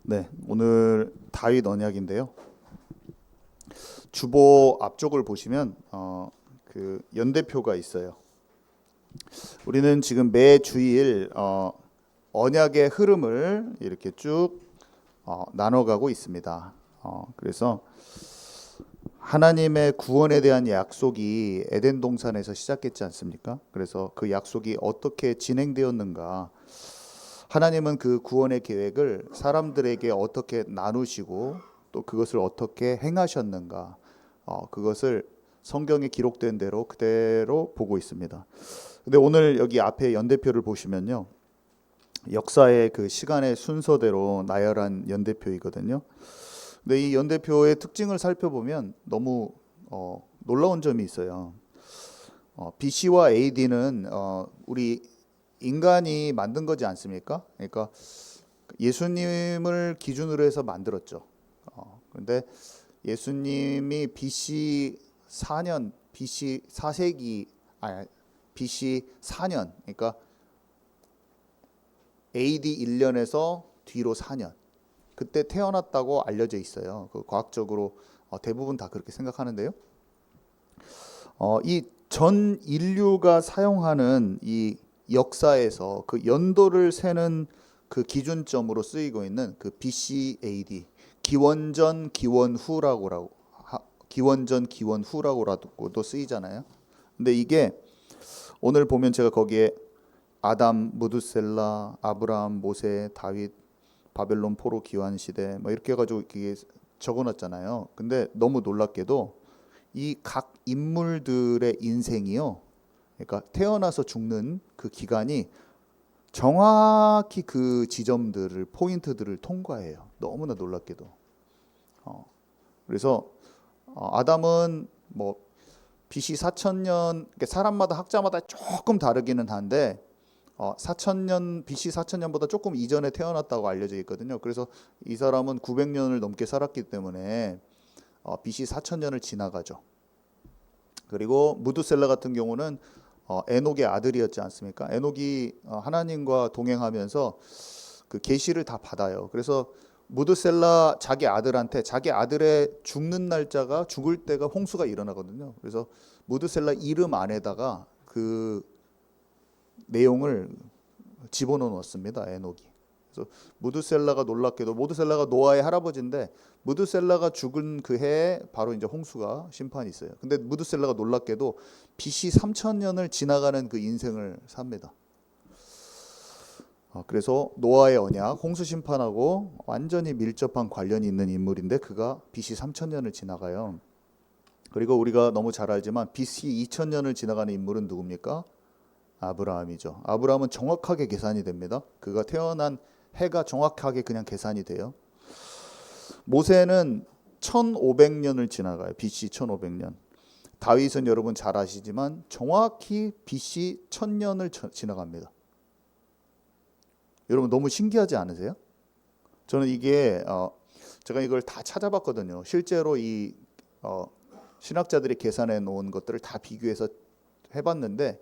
네, 오늘 다윗 언약인데요. 주보 앞쪽을 보시면 그 연대표가 있어요. 우리는 지금 매 주일 언약의 흐름을 이렇게 쭉 나눠가고 있습니다. 그래서 하나님의 구원에 대한 약속이 에덴 동산에서 시작했지 않습니까? 그래서 그 약속이 어떻게 진행되었는가? 하나님은 그 구원의 계획을 사람들에게 어떻게 나누시고 또 그것을 어떻게 행하셨는가, 그것을 성경에 기록된 대로 그대로 보고 있습니다. 근데 오늘 여기 앞에 연대표를 보시면요, 역사의 그 시간의 순서대로 나열한 연대표이거든요. 근데 이 연대표의 특징을 살펴보면 너무 놀라운 점이 있어요. BC와 AD는 우리 인간이 만든 거지 않습니까? 그러니까 예수님을 기준으로 해서 만들었죠. 그런데 예수님이 BC 4년, BC 4세기, BC 4년, 그러니까 AD 1년에서 뒤로 4년, 그때 태어났다고 알려져 있어요. 그 과학적으로 대부분 다 그렇게 생각하는데요. 이 전 인류가 사용하는 이 역사에서 그 연도를 세는 그 기준점으로 쓰이고 있는 그 BCAD, 기원전 기원후라고 기원전 기원후라고라고도 쓰이잖아요. 근데 이게 오늘 보면 제가 거기에 아담, 무드셀라, 아브라함, 모세, 다윗, 바벨론 포로 기환 시대 뭐 이렇게 해가지고 이게 적어놨잖아요. 근데 너무 놀랍게도 이 각 인물들의 인생이요, 그러니까 태어나서 죽는 그 기간이 정확히 그 지점들을 포인트들을 통과해요. 너무나 놀랍게도. 그래서 아담은 뭐 BC 4000년, 사람마다 학자마다 조금 다르기는 한데 4000년, BC 4000년보다 조금 이전에 태어났다고 알려져 있거든요. 그래서 이 사람은 900년을 넘게 살았기 때문에 BC 4000년을 지나가죠. 그리고 무드셀라 같은 경우는 에녹의 아들이었지 않습니까? 에녹이 하나님과 동행하면서 그 계시를 다 받아요. 그래서 무드셀라 자기 아들한테 자기 아들의 죽는 날짜가, 죽을 때가 홍수가 일어나거든요. 그래서 무드셀라 이름 안에다가 그 내용을 집어넣었습니다. 에녹이. 그래서 무드셀라가 놀랍게도, 무드셀라가 노아의 할아버지인데 무드셀라가 죽은 그 해에 바로 이제 홍수가 심판이 있어요. 근데 무드셀라가 놀랍게도 BC 3000년을 지나가는 그 인생을 삽니다. 그래서 노아의 언약, 홍수 심판하고 완전히 밀접한 관련이 있는 인물인데 그가 BC 3000년을 지나가요. 그리고 우리가 너무 잘 알지만 BC 2000년을 지나가는 인물은 누굽니까? 아브라함이죠. 아브라함은 정확하게 계산이 됩니다. 그가 태어난 해가 정확하게 그냥 계산이 돼요. 모세는 1500년을 지나가요. BC 1500년. 다윗은 여러분 잘 아시지만 정확히 BC 1000년을 지나갑니다. 여러분 너무 신기하지 않으세요? 저는 이게 제가 이걸 다 찾아봤거든요. 실제로 이 신학자들이 계산해 놓은 것들을 다 비교해서 해봤는데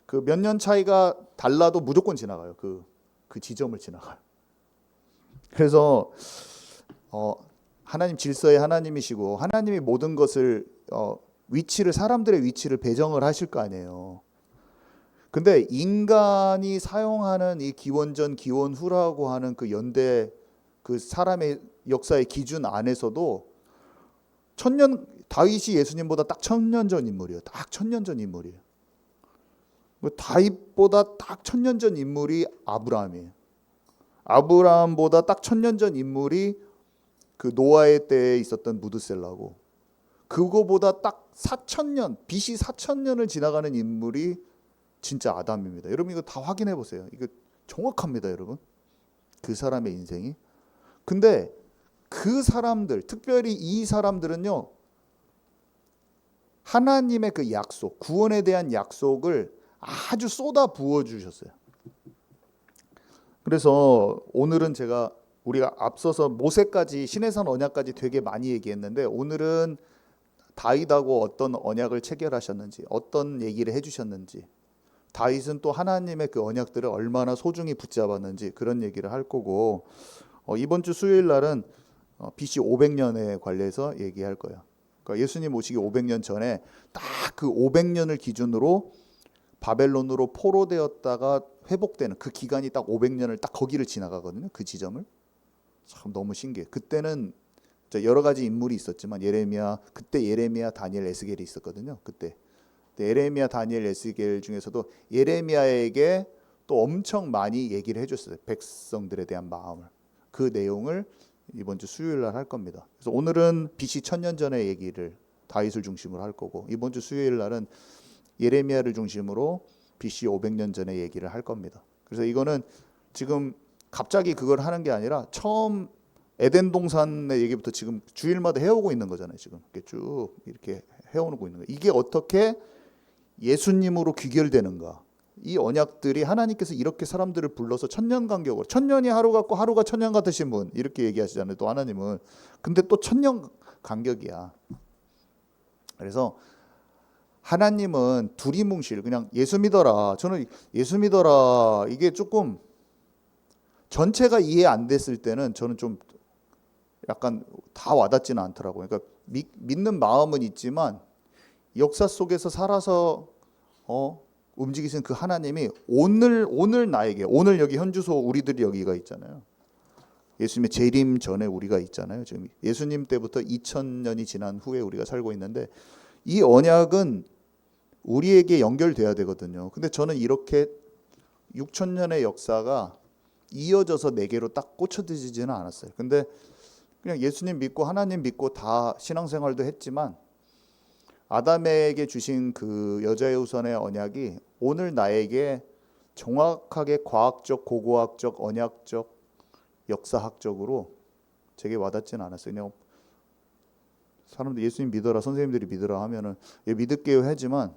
그 몇 년 차이가 달라도 무조건 지나가요. 그 지점을 지나가요. 그래서 하나님 질서의 하나님이시고 하나님이 모든 것을 위치를, 사람들의 위치를 배정을 하실 거 아니에요. 근데 인간이 사용하는 이 기원전 기원후라고 하는 그 연대, 그 사람의 역사의 기준 안에서도 천년, 다윗이 예수님보다 딱 1000년 전 인물이에요. 딱 1000년 전 인물이에요. 다윗보다 딱 1000년 전 인물이 아브라함이에요. 아브라함보다 딱 1000년 전 인물이 그 노아의 때에 있었던 무드셀라고, 그거보다 딱 4000년, BC 4000년을 지나가는 인물이 진짜 아담입니다. 여러분 이거 다 확인해 보세요. 이거 정확합니다, 여러분. 그 사람의 인생이. 근데 그 사람들, 특별히 이 사람들은요, 하나님의 그 약속, 구원에 대한 약속을 아주 쏟아 부어 주셨어요. 그래서 오늘은 우리가 앞서서 모세까지, 시내산 언약까지 되게 많이 얘기했는데 오늘은 다윗하고 어떤 언약을 체결하셨는지, 어떤 얘기를 해주셨는지, 다윗은 또 하나님의 그 언약들을 얼마나 소중히 붙잡았는지 그런 얘기를 할 거고, 이번 주 수요일 날은 BC 500년에 관련해서 얘기할 거예요. 그러니까 예수님 오시기 500년 전에 딱 그 500년을 기준으로 바벨론으로 포로되었다가 회복되는 그 기간이 딱 500년을 딱 거기를 지나가거든요. 그 지점을. 참 너무 신기해. 그때는 여러 가지 인물이 있었지만 그때 예레미야, 다니엘, 에스겔이 있었거든요. 그때 예레미야, 다니엘, 에스겔 중에서도 예레미야에게 또 엄청 많이 얘기를 해줬어요. 백성들에 대한 마음을. 그 내용을 이번 주 수요일 날 할 겁니다. 그래서 오늘은 BC 1000년 전의 얘기를 다윗을 중심으로 할 거고, 이번 주 수요일 날은 예레미야를 중심으로 BC 500년 전의 얘기를 할 겁니다. 그래서 이거는 지금 갑자기 그걸 하는 게 아니라 처음 에덴 동산의 얘기부터 지금 주일마다 해오고 있는 거잖아요. 지금 이렇게 쭉 이렇게 해오고 있는 거예요. 이게 어떻게 예수님으로 귀결되는가? 이 언약들이 하나님께서 이렇게 사람들을 불러서 천년 간격으로, 천년이 하루 같고 하루가 천년 같으신 분 이렇게 얘기하시잖아요. 또 하나님은. 근데 또 천년 간격이야. 그래서 하나님은 두리뭉실 그냥 예수 믿어라. 저는 예수 믿어라 이게 조금 전체가 이해 안 됐을 때는 저는 좀 약간 다 와닿지는 않더라고요. 그러니까 믿는 마음은 있지만 역사 속에서 살아서 움직이신 그 하나님이 오늘 나에게, 오늘 여기 현주소 우리들이 여기가 있잖아요. 예수님의 재림 전에 우리가 있잖아요. 지금 예수님 때부터 2000년이 지난 후에 우리가 살고 있는데 이 언약은 우리에게 연결돼야 되거든요. 근데 저는 이렇게 6000년의 역사가 이어져서 내게로 딱 꽂혀지지는 않았어요. 근데 그냥 예수님 믿고 하나님 믿고 다 신앙생활도 했지만 아담에게 주신 그 여자의 후손의 언약이 오늘 나에게 정확하게 과학적, 고고학적, 언약적, 역사학적으로 제게 와닿지는 않았어요. 그냥 사람들 예수님 믿어라, 선생님들이 믿어라 하면은 믿을게요 하지만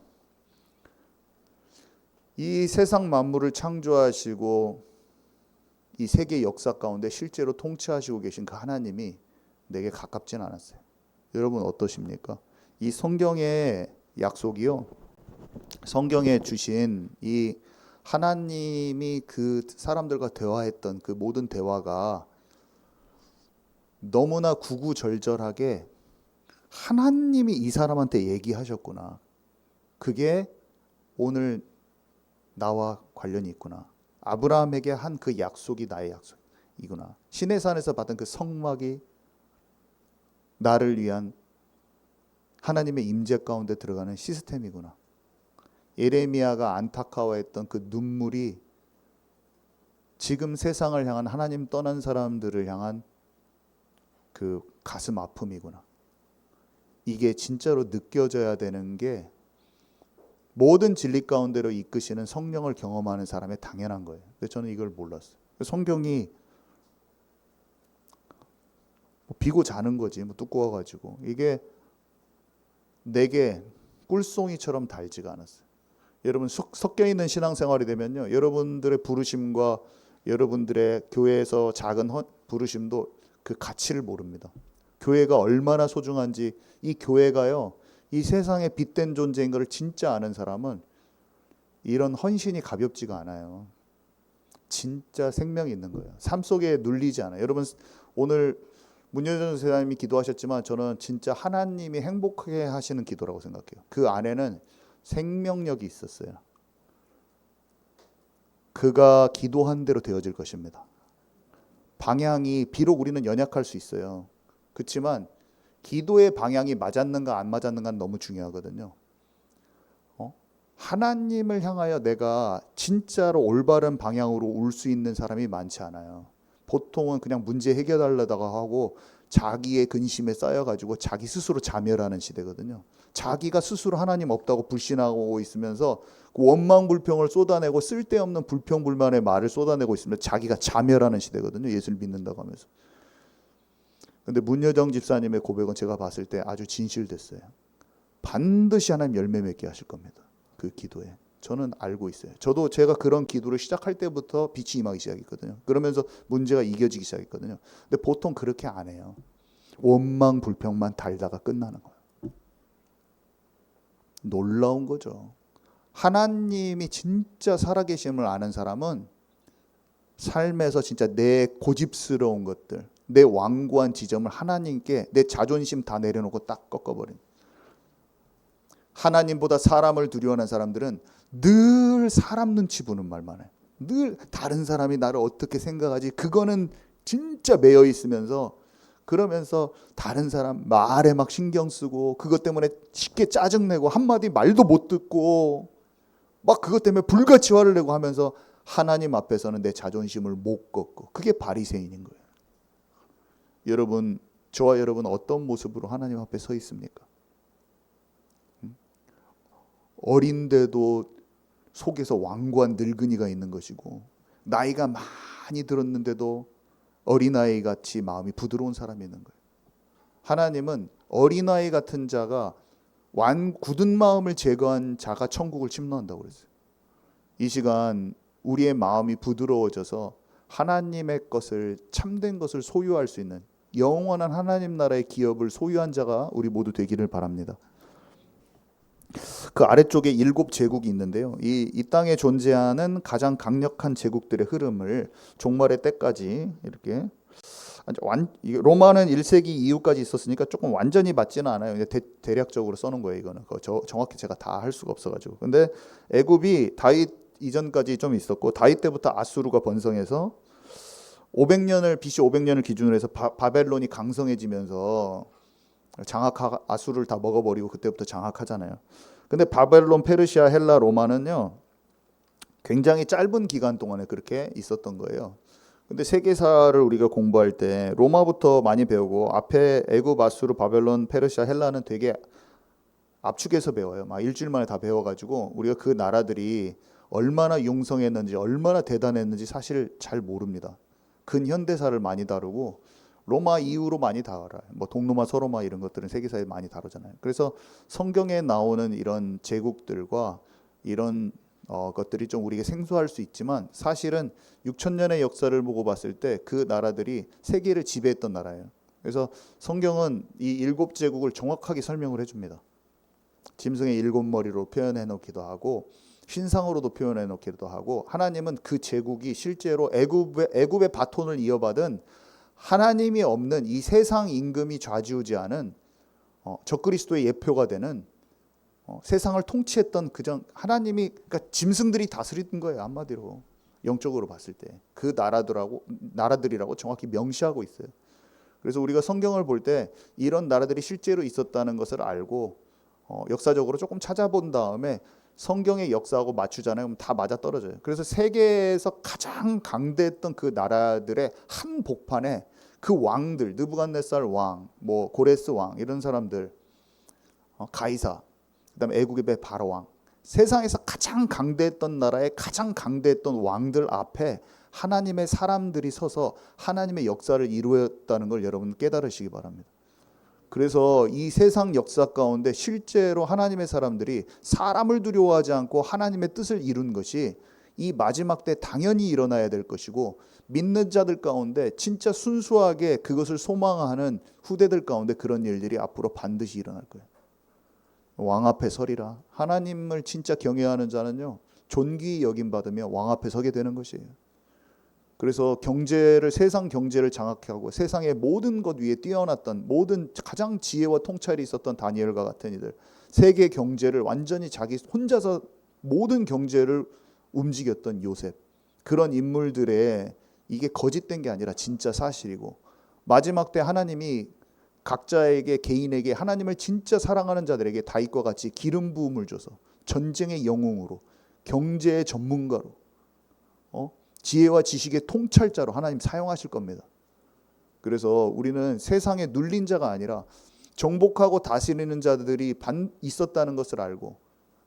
이 세상 만물을 창조하시고 이 세계 역사 가운데 실제로 통치하시고 계신 그 하나님이 내게 가깝지는 않았어요. 여러분 어떠십니까? 이 성경의 약속이요. 성경에 주신 이 하나님이 그 사람들과 대화했던 그 모든 대화가 너무나 구구절절하게 하나님이 이 사람한테 얘기하셨구나. 그게 오늘 나와 관련이 있구나. 아브라함에게 한 그 약속이 나의 약속이구나. 시내산에서 받은 그 성막이 나를 위한 하나님의 임재 가운데 들어가는 시스템이구나. 예레미야가 안타까워했던 그 눈물이 지금 세상을 향한 하나님 떠난 사람들을 향한 그 가슴 아픔이구나. 이게 진짜로 느껴져야 되는 게 모든 진리 가운데로 이끄시는 성령을 경험하는 사람의 당연한 거예요. 근데 저는 이걸 몰랐어요. 성경이 비고 자는 거지, 두꺼워가지고 이게 내게 꿀송이처럼 달지가 않았어요. 여러분 섞여 있는 신앙생활이 되면요, 여러분들의 부르심과 여러분들의 교회에서 작은 부르심도 그 가치를 모릅니다. 교회가 얼마나 소중한지, 이 교회가요, 이 세상에 빛된 존재인 것을 진짜 아는 사람은 이런 헌신이 가볍지가 않아요. 진짜 생명이 있는 거예요. 삶 속에 눌리지 않아요. 여러분 오늘 문여정 선생님이 기도하셨지만 저는 진짜 하나님이 행복하게 하시는 기도라고 생각해요. 그 안에는 생명력이 있었어요. 그가 기도한 대로 되어질 것입니다. 방향이 비록 우리는 연약할 수 있어요. 그렇지만 기도의 방향이 맞았는가 안 맞았는가 너무 중요하거든요. 하나님을 향하여 내가 진짜로 올바른 방향으로 올 수 있는 사람이 많지 않아요. 보통은 그냥 문제 해결하려다가 하고 자기의 근심에 쌓여가지고 자기 스스로 자멸하는 시대거든요. 자기가 스스로 하나님 없다고 불신하고 있으면서 그 원망 불평을 쏟아내고 쓸데없는 불평 불만의 말을 쏟아내고 있으면 자기가 자멸하는 시대거든요. 예수를 믿는다고 하면서. 근데 문여정 집사님의 고백은 제가 봤을 때 아주 진실됐어요. 반드시 하나님 열매 맺게 하실 겁니다. 그 기도에. 저는 알고 있어요. 저도 제가 그런 기도를 시작할 때부터 빛이 임하기 시작했거든요. 그러면서 문제가 이겨지기 시작했거든요. 근데 보통 그렇게 안 해요. 원망 불평만 달다가 끝나는 거예요. 놀라운 거죠. 하나님이 진짜 살아계심을 아는 사람은 삶에서 진짜 내 고집스러운 것들, 내 완고한 지점을 하나님께 내 자존심 다 내려놓고 딱 꺾어버린. 하나님보다 사람을 두려워하는 사람들은 늘 사람 눈치 보는 말만 해. 늘 다른 사람이 나를 어떻게 생각하지? 그거는 진짜 매여 있으면서, 그러면서 다른 사람 말에 막 신경 쓰고, 그것 때문에 쉽게 짜증내고 한마디 말도 못 듣고 막 그것 때문에 불같이 화를 내고 하면서 하나님 앞에서는 내 자존심을 못 꺾고, 그게 바리새인인 거예요. 여러분, 저와 여러분 어떤 모습으로 하나님 앞에 서 있습니까? 어린데도 속에서 완고한 늙은이가 있는 것이고, 나이가 많이 들었는데도 어린아이 같이 마음이 부드러운 사람이 있는 거예요. 하나님은 어린아이 같은 자가 굳은 마음을 제거한 자가 천국을 침노한다고 그랬어요. 이 시간 우리의 마음이 부드러워져서 하나님의 것을, 참된 것을 소유할 수 있는 영원한 하나님 나라의 기업을 소유한 자가 우리 모두 되기를 바랍니다. 그 아래쪽에 7제국이 있는데요. 이 땅에 존재하는 가장 강력한 제국들의 흐름을 종말의 때까지 이렇게, 로마는 1세기 이후까지 있었으니까 조금 완전히 맞지는 않아요. 대략적으로 써놓은 거예요. 이거는 정확히 제가 다 할 수가 없어가지고. 근데 애굽이 다윗 이전까지 좀 있었고, 다윗 때부터 아수르가 번성해서 500년을 BC 500년을 기준으로 해서 바벨론이 강성해지면서 아수르를 다 먹어버리고 그때부터 장악하잖아요. 근데 바벨론, 페르시아, 헬라, 로마는요 굉장히 짧은 기간 동안에 그렇게 있었던 거예요. 근데 세계사를 우리가 공부할 때 로마부터 많이 배우고, 앞에 애굽, 아수르, 바벨론, 페르시아, 헬라는 되게 압축해서 배워요. 막 일주일 만에 다 배워가지고 우리가 그 나라들이 얼마나 융성했는지, 얼마나 대단했는지 사실 잘 모릅니다. 근현대사를 많이 다루고 로마 이후로 많이 다뤄요. 뭐 동로마, 서로마 이런 것들은 세계사에 많이 다루잖아요. 그래서 성경에 나오는 이런 제국들과 이런 것들이 좀 우리에게 생소할 수 있지만, 사실은 6,000년의 역사를 보고 봤을 때 그 나라들이 세계를 지배했던 나라예요. 그래서 성경은 이 7제국을 정확하게 설명을 해줍니다. 짐승의 7머리로 표현해 놓기도 하고, 신상으로도 표현해 놓기도 하고, 하나님은 그 제국이 실제로 애굽의 바톤을 이어받은 하나님이 없는 이 세상 임금이 좌지우지하는 적그리스도의 예표가 되는 세상을 통치했던 하나님이, 그러니까 짐승들이 다스리던 거예요. 한마디로 영적으로 봤을 때 그 나라들이라고 정확히 명시하고 있어요. 그래서 우리가 성경을 볼 때 이런 나라들이 실제로 있었다는 것을 알고 역사적으로 조금 찾아본 다음에 성경의 역사하고 맞추잖아요. 그럼 다 맞아떨어져요. 그래서 세계에서 가장 강대했던 그 나라들의 한 복판에 그 왕들, 느부갓네살 왕, 뭐 고레스 왕 이런 사람들, 가이사, 그다음에 애국의 바로 왕, 세상에서 가장 강대했던 나라의 가장 강대했던 왕들 앞에 하나님의 사람들이 서서 하나님의 역사를 이루었다는 걸 여러분 깨달으시기 바랍니다. 그래서 이 세상 역사 가운데 실제로 하나님의 사람들이 사람을 두려워하지 않고 하나님의 뜻을 이룬 것이 이 마지막 때 당연히 일어나야 될 것이고, 믿는 자들 가운데 진짜 순수하게 그것을 소망하는 후대들 가운데 그런 일들이 앞으로 반드시 일어날 거예요. 왕 앞에 서리라. 하나님을 진짜 경외하는 자는요 존귀 여김 받으며 왕 앞에 서게 되는 것이에요. 그래서 세상 경제를 장악하고 세상의 모든 것 위에 뛰어났던, 모든 가장 지혜와 통찰이 있었던 다니엘과 같은 이들, 세계 경제를 완전히 자기 혼자서 모든 경제를 움직였던 요셉, 그런 인물들의 이게 거짓된 게 아니라 진짜 사실이고, 마지막 때 하나님이 각자에게, 개인에게 하나님을 진짜 사랑하는 자들에게 다윗과 같이 기름 부음을 줘서 전쟁의 영웅으로, 경제의 전문가로, 지혜와 지식의 통찰자로 하나님 사용하실 겁니다. 그래서 우리는 세상에 눌린 자가 아니라 정복하고 다스리는 자들이 있었다는 것을 알고,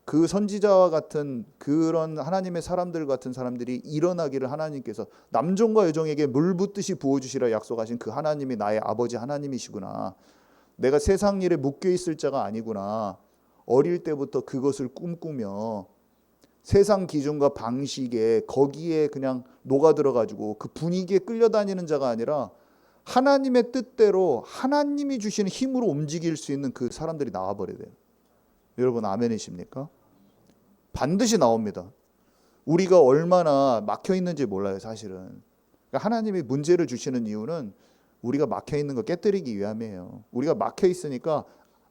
그 선지자와 같은 그런 하나님의 사람들 같은 사람들이 일어나기를 하나님께서 남종과 여종에게 물 붓듯이 부어주시라 약속하신 그 하나님이 나의 아버지 하나님이시구나. 내가 세상 일에 묶여있을 자가 아니구나. 어릴 때부터 그것을 꿈꾸며 세상 기준과 방식에 거기에 그냥 녹아들어가지고 그 분위기에 끌려다니는 자가 아니라 하나님의 뜻대로 하나님이 주시는 힘으로 움직일 수 있는 그 사람들이 나와버려야 돼요. 여러분 아멘이십니까? 반드시 나옵니다. 우리가 얼마나 막혀 있는지 몰라요, 사실은. 그러니까 하나님이 문제를 주시는 이유는 우리가 막혀 있는 거 깨뜨리기 위함이에요. 우리가 막혀 있으니까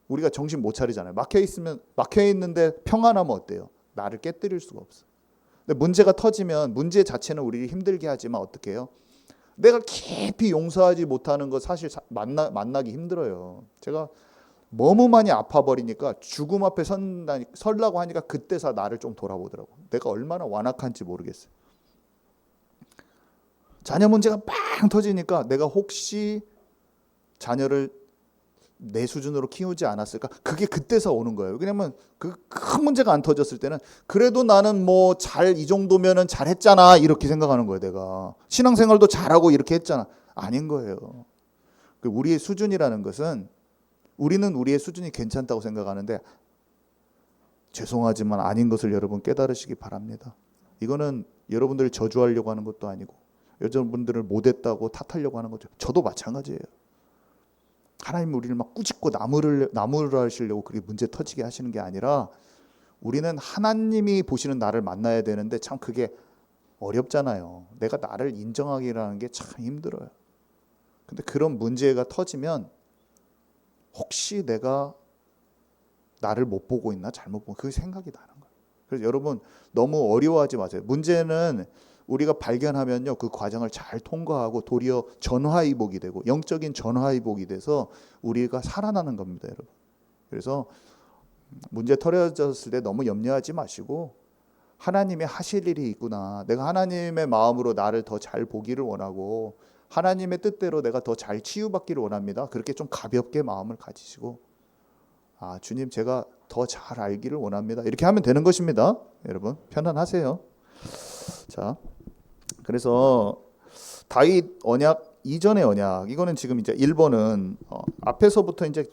우리가 정신 못 차리잖아요. 막혀 있는데 평안하면 어때요? 나를 깨뜨릴 수가 없어. 근데 문제가 터지면 문제 자체는 우리를 힘들게 하지만 어떻게 해요? 내가 깊이 용서하지 못하는 거 사실 만나기 힘들어요. 제가 너무 많이 아파버리니까 죽음 앞에 설라고 하니까 그때서 나를 좀 돌아보더라고. 내가 얼마나 완악한지 모르겠어요. 자녀 문제가 빵 터지니까 내가 혹시 자녀를 내 수준으로 키우지 않았을까? 그게 그때서 오는 거예요. 왜냐면 그 큰 문제가 안 터졌을 때는 그래도 나는 뭐 이 정도면은 잘했잖아 이렇게 생각하는 거예요. 내가 신앙생활도 잘하고 이렇게 했잖아. 아닌 거예요. 우리의 수준이라는 것은 우리는 우리의 수준이 괜찮다고 생각하는데 죄송하지만 아닌 것을 여러분 깨달으시기 바랍니다. 이거는 여러분들을 저주하려고 하는 것도 아니고 여러분들을 못했다고 탓하려고 하는 거죠. 저도 마찬가지예요. 하나님 우리를 막 꾸짖고 나무를 하시려고 그렇게 문제 터지게 하시는 게 아니라 우리는 하나님이 보시는 나를 만나야 되는데 참 그게 어렵잖아요. 내가 나를 인정하기라는 게 참 힘들어요. 근데 그런 문제가 터지면 혹시 내가 나를 못 보고 있나 잘못 보고 그 생각이 나는 거예요. 그래서 여러분 너무 어려워하지 마세요. 문제는 우리가 발견하면요 그 과정을 잘 통과하고 도리어 전화위복이 되고 영적인 전화위복이 돼서 우리가 살아나는 겁니다, 여러분. 그래서 문제 터져졌을 때 너무 염려하지 마시고 하나님이 하실 일이 있구나. 내가 하나님의 마음으로 나를 더 잘 보기를 원하고 하나님의 뜻대로 내가 더 잘 치유받기를 원합니다. 그렇게 좀 가볍게 마음을 가지시고 주님 제가 더 잘 알기를 원합니다. 이렇게 하면 되는 것입니다. 여러분 편안하세요. 자, 그래서 다윗 언약 이전의 언약 이거는 지금 이제 1번은 앞에서부터 이제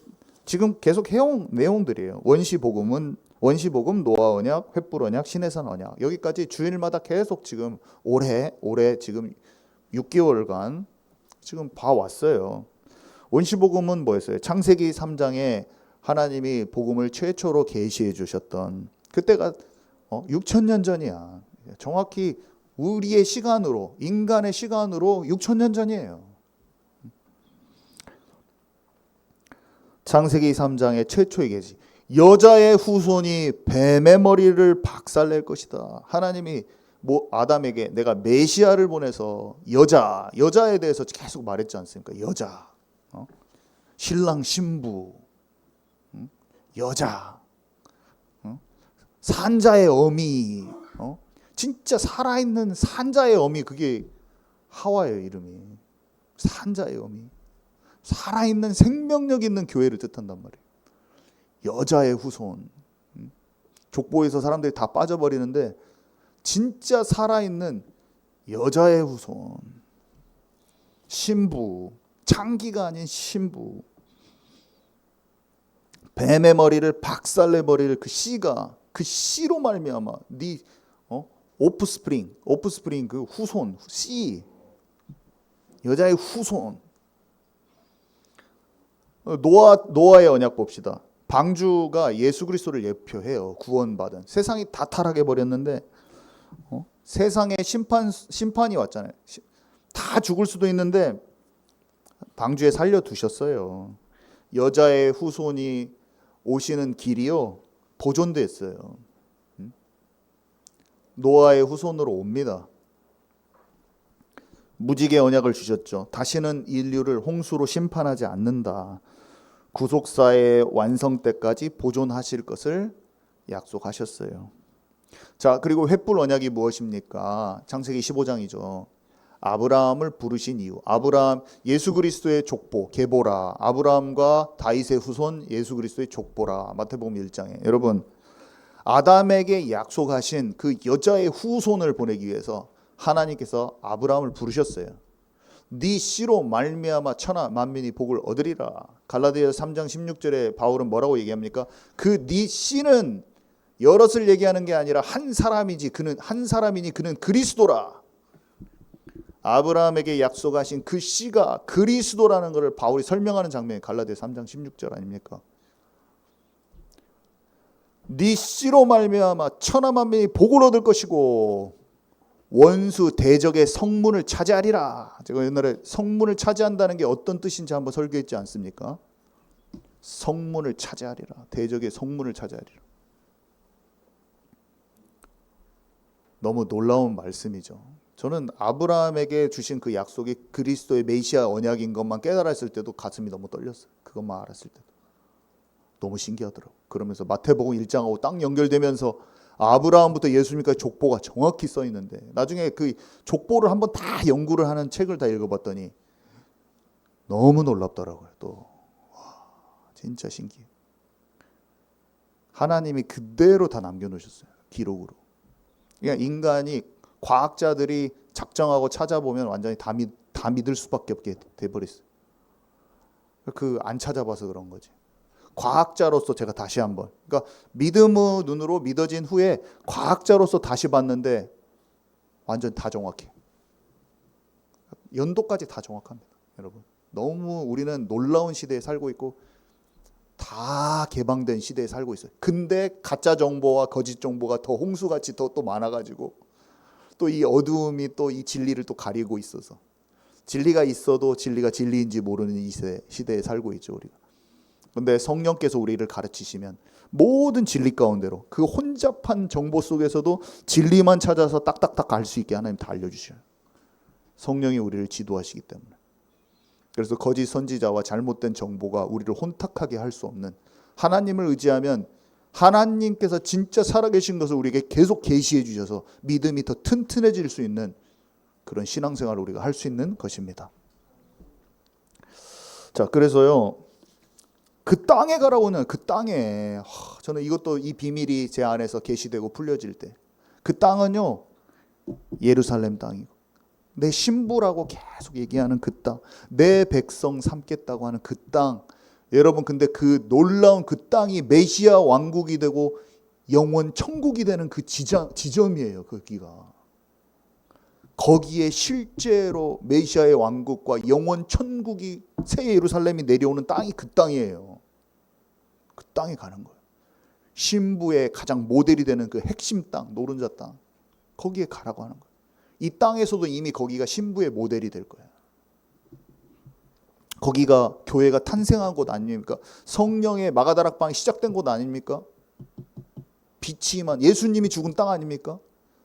지금 계속 해온 내용들이에요. 원시복음, 노아 언약, 횃불 언약, 시내산 언약 여기까지 주일마다 계속 지금 올해 지금 6개월간 지금 봐왔어요. 원시복음은 뭐였어요? 창세기 3장에 하나님이 복음을 최초로 계시해 주셨던 그때가 6,000년 전이야. 정확히 우리의 시간으로 인간의 시간으로 6,000년 전이에요. 창세기 3장의 최초의 계시. 여자의 후손이 뱀의 머리를 박살낼 것이다. 하나님이 아담에게 내가 메시아를 보내서 여자에 대해서 계속 말했지 않습니까? 여자, 신랑 신부, 여자, 산자의 어미, 진짜 살아있는 산자의 어미 그게 하와예요 이름이. 산자의 어미. 살아있는 생명력 있는 교회를 뜻한단 말이에요. 여자의 후손. 족보에서 사람들이 다 빠져버리는데 진짜 살아있는 여자의 후손. 신부. 창기가 아닌 신부. 뱀의 머리를 박살내버릴 그 씨로 말미암아 네 오프스프링 그 후손 씨 여자의 후손. 노아의 언약 봅시다. 방주가 예수 그리스도를 예표해요. 구원받은 세상이 다 타락해 버렸는데 세상에 심판이 왔잖아요. 다 죽을 수도 있는데 방주에 살려두셨어요. 여자의 후손이 오시는 길이요 보존됐어요. 노아의 후손으로 옵니다. 무지개 언약을 주셨죠. 다시는 인류를 홍수로 심판하지 않는다. 구속사의 완성 때까지 보존하실 것을 약속하셨어요. 자, 그리고 횃불 언약이 무엇입니까? 창세기 15장이죠. 아브라함을 부르신 이유. 아브라함 예수 그리스도의 족보 게보라. 아브라함과 다윗의 후손 예수 그리스도의 족보라. 마태복음 1장에. 여러분 아담에게 약속하신 그 여자의 후손을 보내기 위해서 하나님께서 아브라함을 부르셨어요. 네 씨로 말미암아 천하 만민이 복을 얻으리라. 갈라디아서 3장 16절에 바울은 뭐라고 얘기합니까? 그 네 씨는 여럿을 얘기하는 게 아니라 한 사람이지 한 사람이니 그는 그리스도라. 아브라함에게 약속하신 그 씨가 그리스도라는 것을 바울이 설명하는 장면이 갈라디아서 3장 16절 아닙니까? 네 씨로 말미암아 천하 만민이 복을 얻을 것이고 원수 대적의 성문을 차지하리라. 제가 옛날에 성문을 차지한다는 게 어떤 뜻인지 한번 설교했지 않습니까? 성문을 차지하리라. 대적의 성문을 차지하리라. 너무 놀라운 말씀이죠. 저는 아브라함에게 주신 그 약속이 그리스도의 메시아 언약인 것만 깨달았을 때도 가슴이 너무 떨렸어요. 그것만 알았을 때도. 너무 신기하더라고요. 그러면서 마태복음 1장하고 딱 연결되면서 아브라함부터 예수님까지 족보가 정확히 써 있는데, 나중에 그 족보를 한번 다 연구를 하는 책을 다 읽어봤더니 너무 놀랍더라고요. 또 진짜 신기해. 하나님이 그대로 다 남겨놓으셨어요. 기록으로. 그러니까 인간이, 과학자들이 작정하고 찾아보면 완전히 다 믿을 수밖에 없게 돼버렸어요. 그 안 찾아봐서 그런 거지. 과학자로서 제가 다시 한번, 그러니까 믿음의 눈으로 믿어진 후에 과학자로서 다시 봤는데 완전 다 정확해. 연도까지 다 정확합니다. 여러분, 너무 우리는 놀라운 시대에 살고 있고 다 개방된 시대에 살고 있어요. 근데 가짜 정보와 거짓 정보가 더 홍수같이 더 또 많아가지고 또 이 어두움이 또 이 진리를 또 가리고 있어서, 진리가 있어도 진리가 진리인지 모르는 이 시대에 살고 있죠, 우리가. 근데 성령께서 우리를 가르치시면 모든 진리 가운데로 그 혼잡한 정보 속에서도 진리만 찾아서 딱딱딱 갈 수 있게 하나님 다 알려주셔요. 성령이 우리를 지도하시기 때문에. 그래서 거짓 선지자와 잘못된 정보가 우리를 혼탁하게 할 수 없는, 하나님을 의지하면 하나님께서 진짜 살아계신 것을 우리에게 계속 계시해 주셔서 믿음이 더 튼튼해질 수 있는 그런 신앙생활을 우리가 할 수 있는 것입니다. 자, 그래서요, 그 땅에 가라고 하는, 그 땅에, 저는 이것도, 이 비밀이 제 안에서 계시되고 풀려질 때, 그 땅은요 예루살렘 땅이고, 내 신부라고 계속 얘기하는 그 땅, 내 백성 삼겠다고 하는 그 땅. 여러분, 근데 그 놀라운 그 땅이 메시아 왕국이 되고 영원 천국이 되는 그 지점이에요. 거기가. 거기에 실제로 메시아의 왕국과 영원 천국이, 새 예루살렘이 내려오는 땅이 그 땅이에요. 그 땅에 가는 거예요. 신부의 가장 모델이 되는 그 핵심 땅, 노른자 땅, 거기에 가라고 하는 거예요. 이 땅에서도 이미 거기가 신부의 모델이 될 거예요. 거기가 교회가 탄생한 곳 아닙니까? 성령의 마가다락방이 시작된 곳 아닙니까? 빛이 임한, 예수님이 죽은 땅 아닙니까?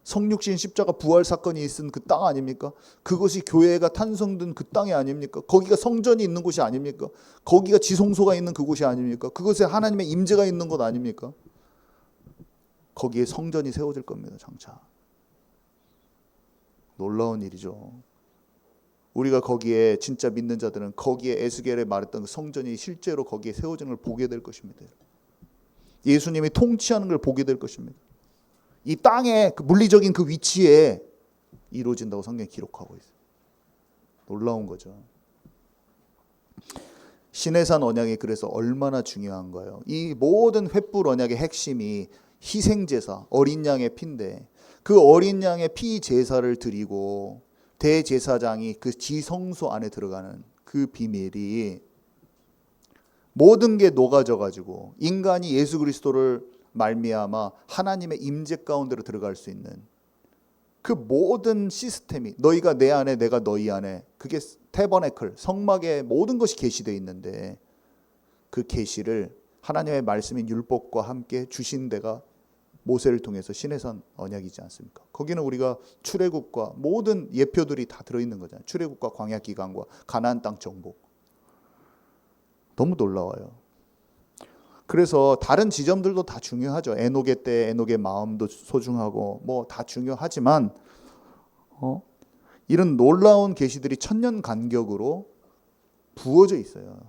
성육신 십자가 부활 사건이 있은 그 땅 아닙니까? 그것이 교회가 탄생된 그 땅이 아닙니까? 거기가 성전이 있는 곳이 아닙니까? 거기가 지성소가 있는 그곳이 아닙니까? 그곳에 하나님의 임재가 있는 곳 아닙니까? 거기에 성전이 세워질 겁니다. 장차. 놀라운 일이죠. 우리가 거기에, 진짜 믿는 자들은 거기에 에스겔에 말했던 그 성전이 실제로 거기에 세워지는 걸 보게 될 것입니다. 예수님이 통치하는 걸 보게 될 것입니다. 이 땅의 그 물리적인 그 위치에 이루어진다고 성경이 기록하고 있어요. 놀라운 거죠. 시내산 언약이 그래서 얼마나 중요한가요? 이 모든 횃불 언약의 핵심이 희생제사, 어린 양의 피인데, 그 어린 양의 피 제사를 드리고 대제사장이 그 지성소 안에 들어가는 그 비밀이, 모든 게 녹아져 가지고 인간이 예수 그리스도를 말미암아 하나님의 임재 가운데로 들어갈 수 있는 그 모든 시스템이, 너희가 내 안에 내가 너희 안에, 그게 태버네클, 성막에 모든 것이 계시되어 있는데, 그 계시를 하나님의 말씀인 율법과 함께 주신 데가 모세를 통해서 시내산 언약이지 않습니까? 거기는 우리가 출애굽과 모든 예표들이 다 들어있는 거잖아요. 출애굽과 광야 기간과 가나안 땅 정복. 너무 놀라워요. 그래서 다른 지점들도 다 중요하죠. 에녹의 때 에녹의 마음도 소중하고 뭐 다 중요하지만 이런 놀라운 계시들이 천년 간격으로 부어져 있어요.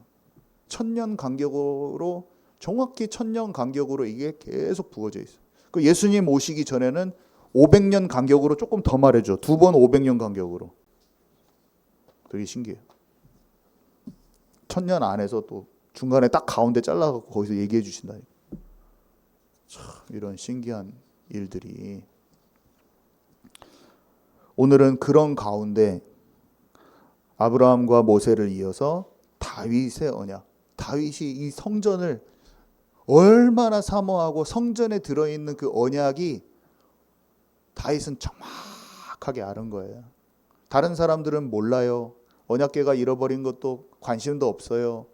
천년 간격으로, 정확히 천년 간격으로 이게 계속 부어져 있어요. 그 예수님 오시기 전에는 500년 간격으로 조금 더 말해줘. 두 번 500년 간격으로. 되게 신기해요. 천년 안에서 또 중간에 딱 가운데 잘라갖고 거기서 얘기해 주신다. 참, 이런 신기한 일들이. 오늘은 그런 가운데 아브라함과 모세를 이어서 다윗의 언약, 다윗이 이 성전을 얼마나 사모하고 성전에 들어있는 그 언약이 다윗은 정확하게 아는 거예요. 다른 사람들은 몰라요. 언약궤가 잃어버린 것도 관심도 없어요.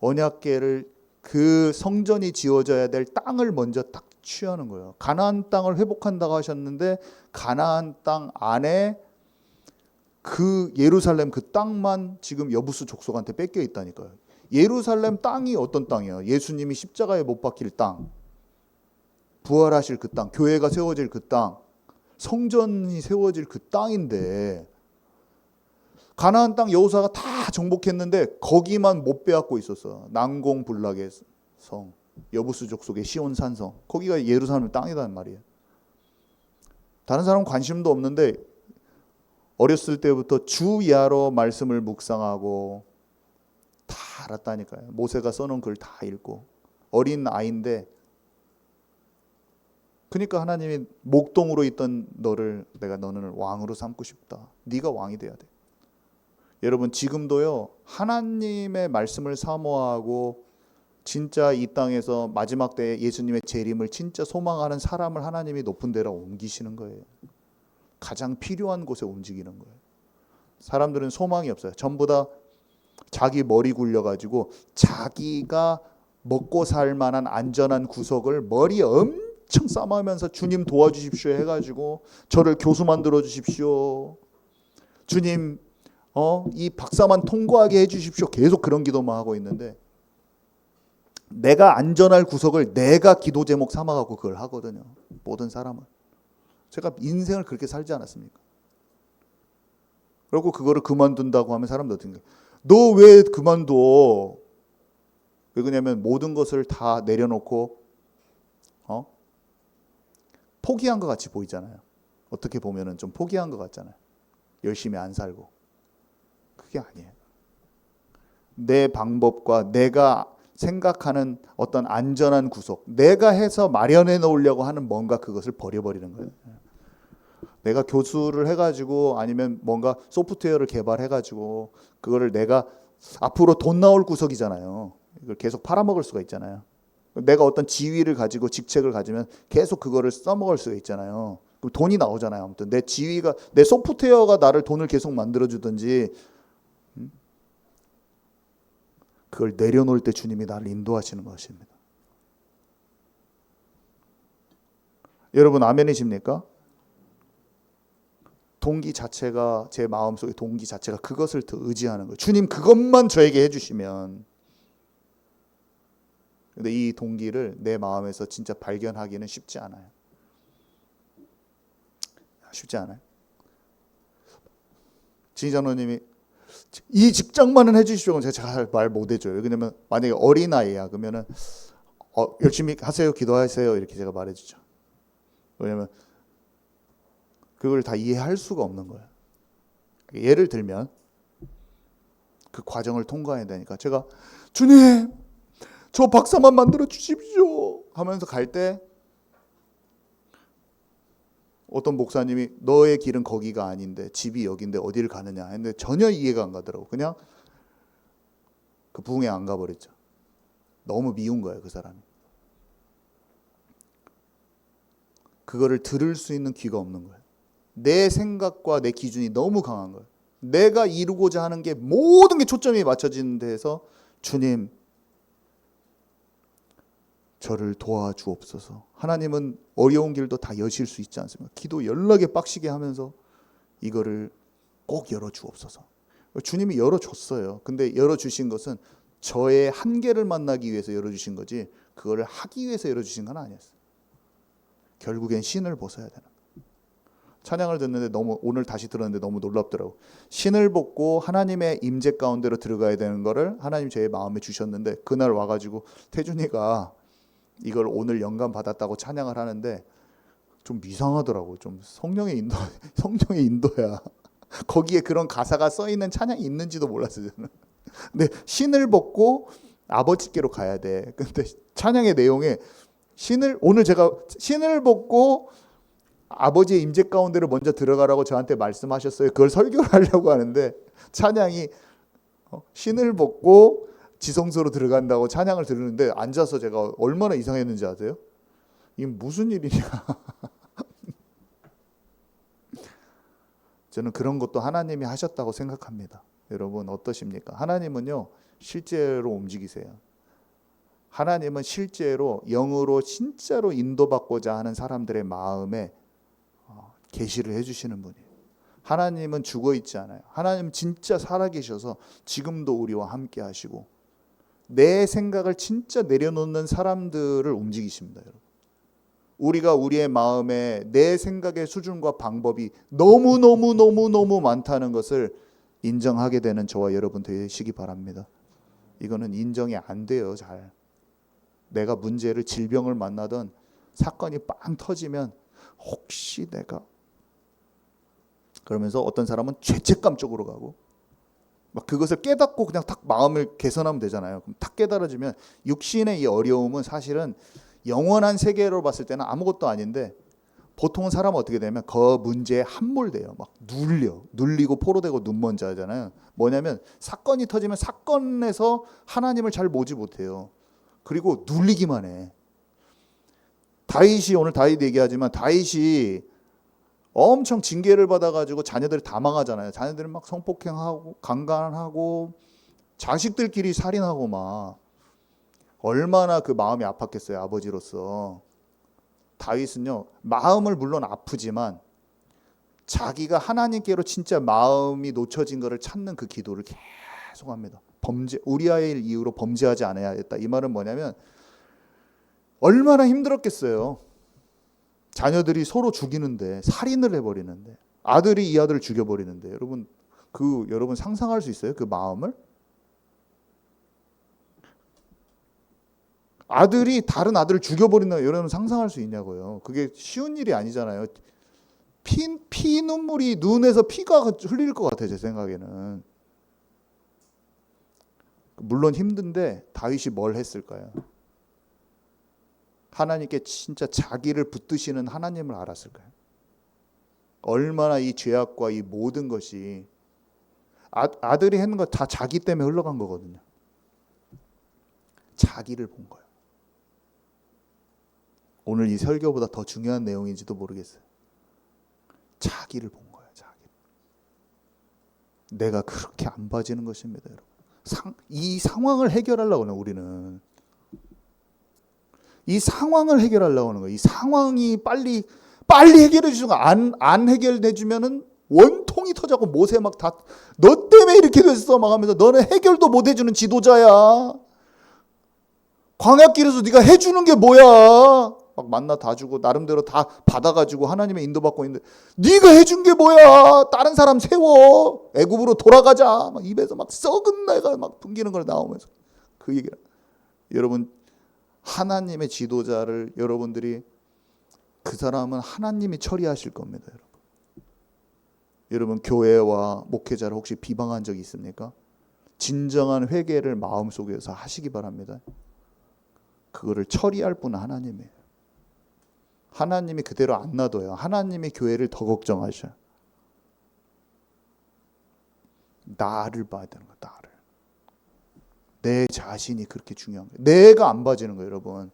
언약궤를 그 성전이 지어져야 될 땅을 먼저 딱 취하는 거예요. 가나안 땅을 회복한다고 하셨는데 가나안 땅 안에 그 예루살렘 그 땅만 지금 여부수 족속한테 뺏겨 있다니까요. 예루살렘 땅이 어떤 땅이에요? 예수님이 십자가에 못 박힐 땅, 부활하실 그 땅, 교회가 세워질 그 땅, 성전이 세워질 그 땅인데 가나안 땅 여호수아가 다 정복했는데 거기만 못 빼앗고 있었어. 난공불락의 성, 여부수 족속의 시온 산성, 거기가 예루살렘 땅이란 말이에요. 다른 사람은 관심도 없는데 어렸을 때부터 주야로 말씀을 묵상하고 다 알았다니까요. 모세가 써놓은 글 다 읽고 어린 아이인데, 그러니까 하나님이 목동으로 있던 너를 내가 너는 왕으로 삼고 싶다. 네가 왕이 돼야 돼. 여러분 지금도요, 하나님의 말씀을 사모하고 진짜 이 땅에서 마지막 때에 예수님의 재림을 진짜 소망하는 사람을 하나님이 높은 데로 옮기시는 거예요. 가장 필요한 곳에 움직이는 거예요. 사람들은 소망이 없어요. 전부 다 자기 머리 굴려가지고 자기가 먹고 살 만한 안전한 구석을 머리에 엄청 싸매면서 주님 도와주십시오 해가지고 저를 교수 만들어 주십시오. 주님 이 박사만 통과하게 해주십시오. 계속 그런 기도만 하고 있는데 내가 안전할 구석을 내가 기도 제목 삼아갖고 그걸 하거든요. 모든 사람은. 제가 인생을 그렇게 살지 않았습니까? 그리고 그거를 그만둔다고 하면 사람들 어떻게 해요? 너 왜 그만둬? 왜 그러냐면 모든 것을 다 내려놓고 포기한 것 같이 보이잖아요. 어떻게 보면은 좀 포기한 것 같잖아요. 열심히 안 살고. 그게 아니에요. 내 방법과 내가 생각하는 어떤 안전한 구석, 내가 해서 마련해 놓으려고 하는 뭔가 그것을 버려버리는 거예요. 내가 교수를 해가지고 아니면 뭔가 소프트웨어를 개발해가지고 그거를 내가 앞으로 돈 나올 구석이잖아요. 이걸 계속 팔아먹을 수가 있잖아요. 내가 어떤 지위를 가지고 직책을 가지면 계속 그거를 써먹을 수가 있잖아요. 그럼 돈이 나오잖아요. 아무튼 내 지위가, 내 소프트웨어가 나를 돈을 계속 만들어주든지, 그걸 내려놓을 때 주님이 나를 인도하시는 것입니다. 여러분 아멘이십니까? 동기 자체가, 제 마음속의 동기 자체가 그것을 더 의지하는 거예요. 주님 그것만 저에게 해주시면. 근데 이 동기를 내 마음에서 진짜 발견하기는 쉽지 않아요. 쉽지 않아요. 진장로님이 이 직장만은 해주십시오. 제가 잘 말 못해줘요. 왜냐면 만약에 어린아이야 그러면은 열심히 하세요, 기도하세요 이렇게 제가 말해주죠. 왜냐면 그걸 다 이해할 수가 없는 거예요. 예를 들면 그 과정을 통과해야 되니까 제가 주님 저 박사만 만들어 주십시오 하면서 갈 때 어떤 목사님이 너의 길은 거기가 아닌데 집이 여긴데 어디를 가느냐 했는데 전혀 이해가 안 가더라고. 그냥 그 부흥회 안 가버렸죠. 너무 미운 거예요 그 사람이. 그거를 들을 수 있는 귀가 없는 거예요. 내 생각과 내 기준이 너무 강한 거예요. 내가 이루고자 하는 게 모든 게 초점이 맞춰지는 데에서 주님 저를 도와주옵소서. 하나님은 어려운 길도 다 여실 수 있지 않습니까? 기도 연락에 빡시게 하면서 이거를 꼭 열어주옵소서. 주님이 열어줬어요. 근데 열어주신 것은 저의 한계를 만나기 위해서 열어주신 거지 그거를 하기 위해서 열어주신 건 아니었어요. 결국엔 신을 벗어야 되는 거예요. 찬양을 듣는데 오늘 다시 들었는데 너무 놀랍더라고. 신을 벗고 하나님의 임재 가운데로 들어가야 되는 거를 하나님 제 마음에 주셨는데 그날 와가지고 태준이가 이걸 오늘 영감 받았다고 찬양을 하는데 좀 이상하더라고. 좀 성령의 인도야. 거기에 그런 가사가 써 있는 찬양이 있는지도 몰랐어요 저는. 근데 신을 벗고 아버지께로 가야 돼. 근데 찬양의 내용에 오늘 제가 신을 벗고 아버지의 임재 가운데로 먼저 들어가라고 저한테 말씀하셨어요. 그걸 설교를 하려고 하는데 찬양이 신을 벗고 지성소로 들어간다고 찬양을 들으는데 앉아서 제가 얼마나 이상했는지 아세요? 이게 무슨 일이냐. 저는 그런 것도 하나님이 하셨다고 생각합니다. 여러분 어떠십니까? 하나님은요 실제로 움직이세요. 하나님은 실제로 영으로 진짜로 인도받고자 하는 사람들의 마음에 계시를 해주시는 분이에요. 하나님은 죽어 있지 않아요. 하나님 진짜 살아계셔서 지금도 우리와 함께 하시고 내 생각을 진짜 내려놓는 사람들을 움직이십니다. 여러분. 우리가 우리의 마음에 내 생각의 수준과 방법이 너무 많다는 것을 인정하게 되는 저와 여러분 되시기 바랍니다. 이거는 인정이 안 돼요. 잘. 내가 문제를 질병을 만나든 사건이 빵 터지면 혹시 내가 그러면서 어떤 사람은 죄책감 쪽으로 가고 막 그것을 깨닫고 그냥 딱 마음을 개선하면 되잖아요. 그럼 딱 깨달아지면 육신의 이 어려움은 사실은 영원한 세계로 봤을 때는 아무것도 아닌데 보통은 사람은 어떻게 되면 그 문제에 함몰돼요. 막 눌리고 포로되고 눈먼지 하잖아요. 뭐냐면 사건이 터지면 사건에서 하나님을 잘 보지 못해요. 그리고 눌리기만 해. 다윗이 오늘 다윗 얘기하지만 다윗이 엄청 징계를 받아가지고 자녀들이 다 망하잖아요. 자녀들이 막 성폭행하고 강간하고 자식들끼리 살인하고 막 얼마나 그 마음이 아팠겠어요. 아버지로서. 다윗은요 마음을 물론 아프지만 자기가 하나님께로 진짜 마음이 놓쳐진 것을 찾는 그 기도를 계속 합니다. 우리아의 일 이후로 범죄하지 않아야 했다. 이 말은 뭐냐면 얼마나 힘들었겠어요. 자녀들이 서로 죽이는데 살인을 해버리는데 아들이 이 아들을 죽여버리는데 여러분 상상할 수 있어요? 그 마음을? 아들이 다른 아들을 죽여버린다 여러분 상상할 수 있냐고요. 그게 쉬운 일이 아니잖아요. 눈물이 눈에서 피가 흘릴 것 같아요. 제 생각에는. 물론 힘든데 다윗이 뭘 했을까요? 하나님께 진짜 자기를 붙드시는 하나님을 알았을까요? 얼마나 이 죄악과 이 모든 것이 아들이 했는 거 다 자기 때문에 흘러간 거거든요. 자기를 본 거예요. 오늘 이 설교보다 더 중요한 내용인지도 모르겠어요. 자기를 본 거예요. 내가 그렇게 안 봐지는 것입니다. 여러분. 이 상황을 해결하려고 하는 우리는 이 상황을 해결하려고 하는 거예요. 이 상황이 빨리 해결해 주는 거 안 해결해 주면은 원통이 터져고 못해 막 다 너 때문에 이렇게 됐어 막 하면서 너는 해결도 못 해주는 지도자야. 광야길에서 네가 해주는 게 뭐야? 막 만나 다 주고 나름대로 다 받아가지고 하나님의 인도받고 있는데 네가 해준 게 뭐야? 다른 사람 세워. 애굽으로 돌아가자. 막 입에서 막 썩은 내가 막 풍기는 걸 나오면서 그 얘기를 여러분 하나님의 지도자를 여러분들이 그 사람은 하나님이 처리하실 겁니다. 여러분 교회와 목회자를 혹시 비방한 적이 있습니까? 진정한 회개를 마음속에서 하시기 바랍니다. 그거를 처리할 분은 하나님이에요. 하나님이 그대로 안 놔둬요. 하나님이 교회를 더 걱정하셔요. 나를 봐야 되는 거야. 나를. 내 자신이 그렇게 중요한 거예요. 내가 안 봐지는 거예요. 여러분.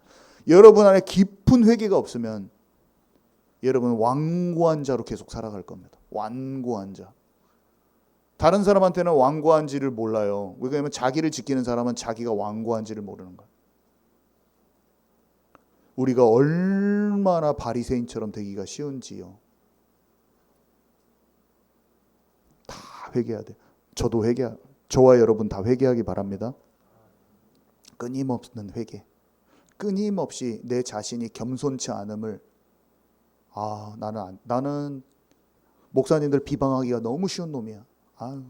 여러분 안에 깊은 회개가 없으면 여러분 완고한 자로 계속 살아갈 겁니다. 완고한 자. 다른 사람한테는 완고한지를 몰라요. 왜냐하면 자기를 지키는 사람은 자기가 완고한지를 모르는 거예요. 우리가 얼마나 바리새인처럼 되기가 쉬운지요. 다 회개해야 돼요. 저와 여러분 다 회개하기 바랍니다. 끊임없는 회개. 끊임없이 내 자신이 겸손치 않음을 나는 목사님들 비방하기가 너무 쉬운 놈이야.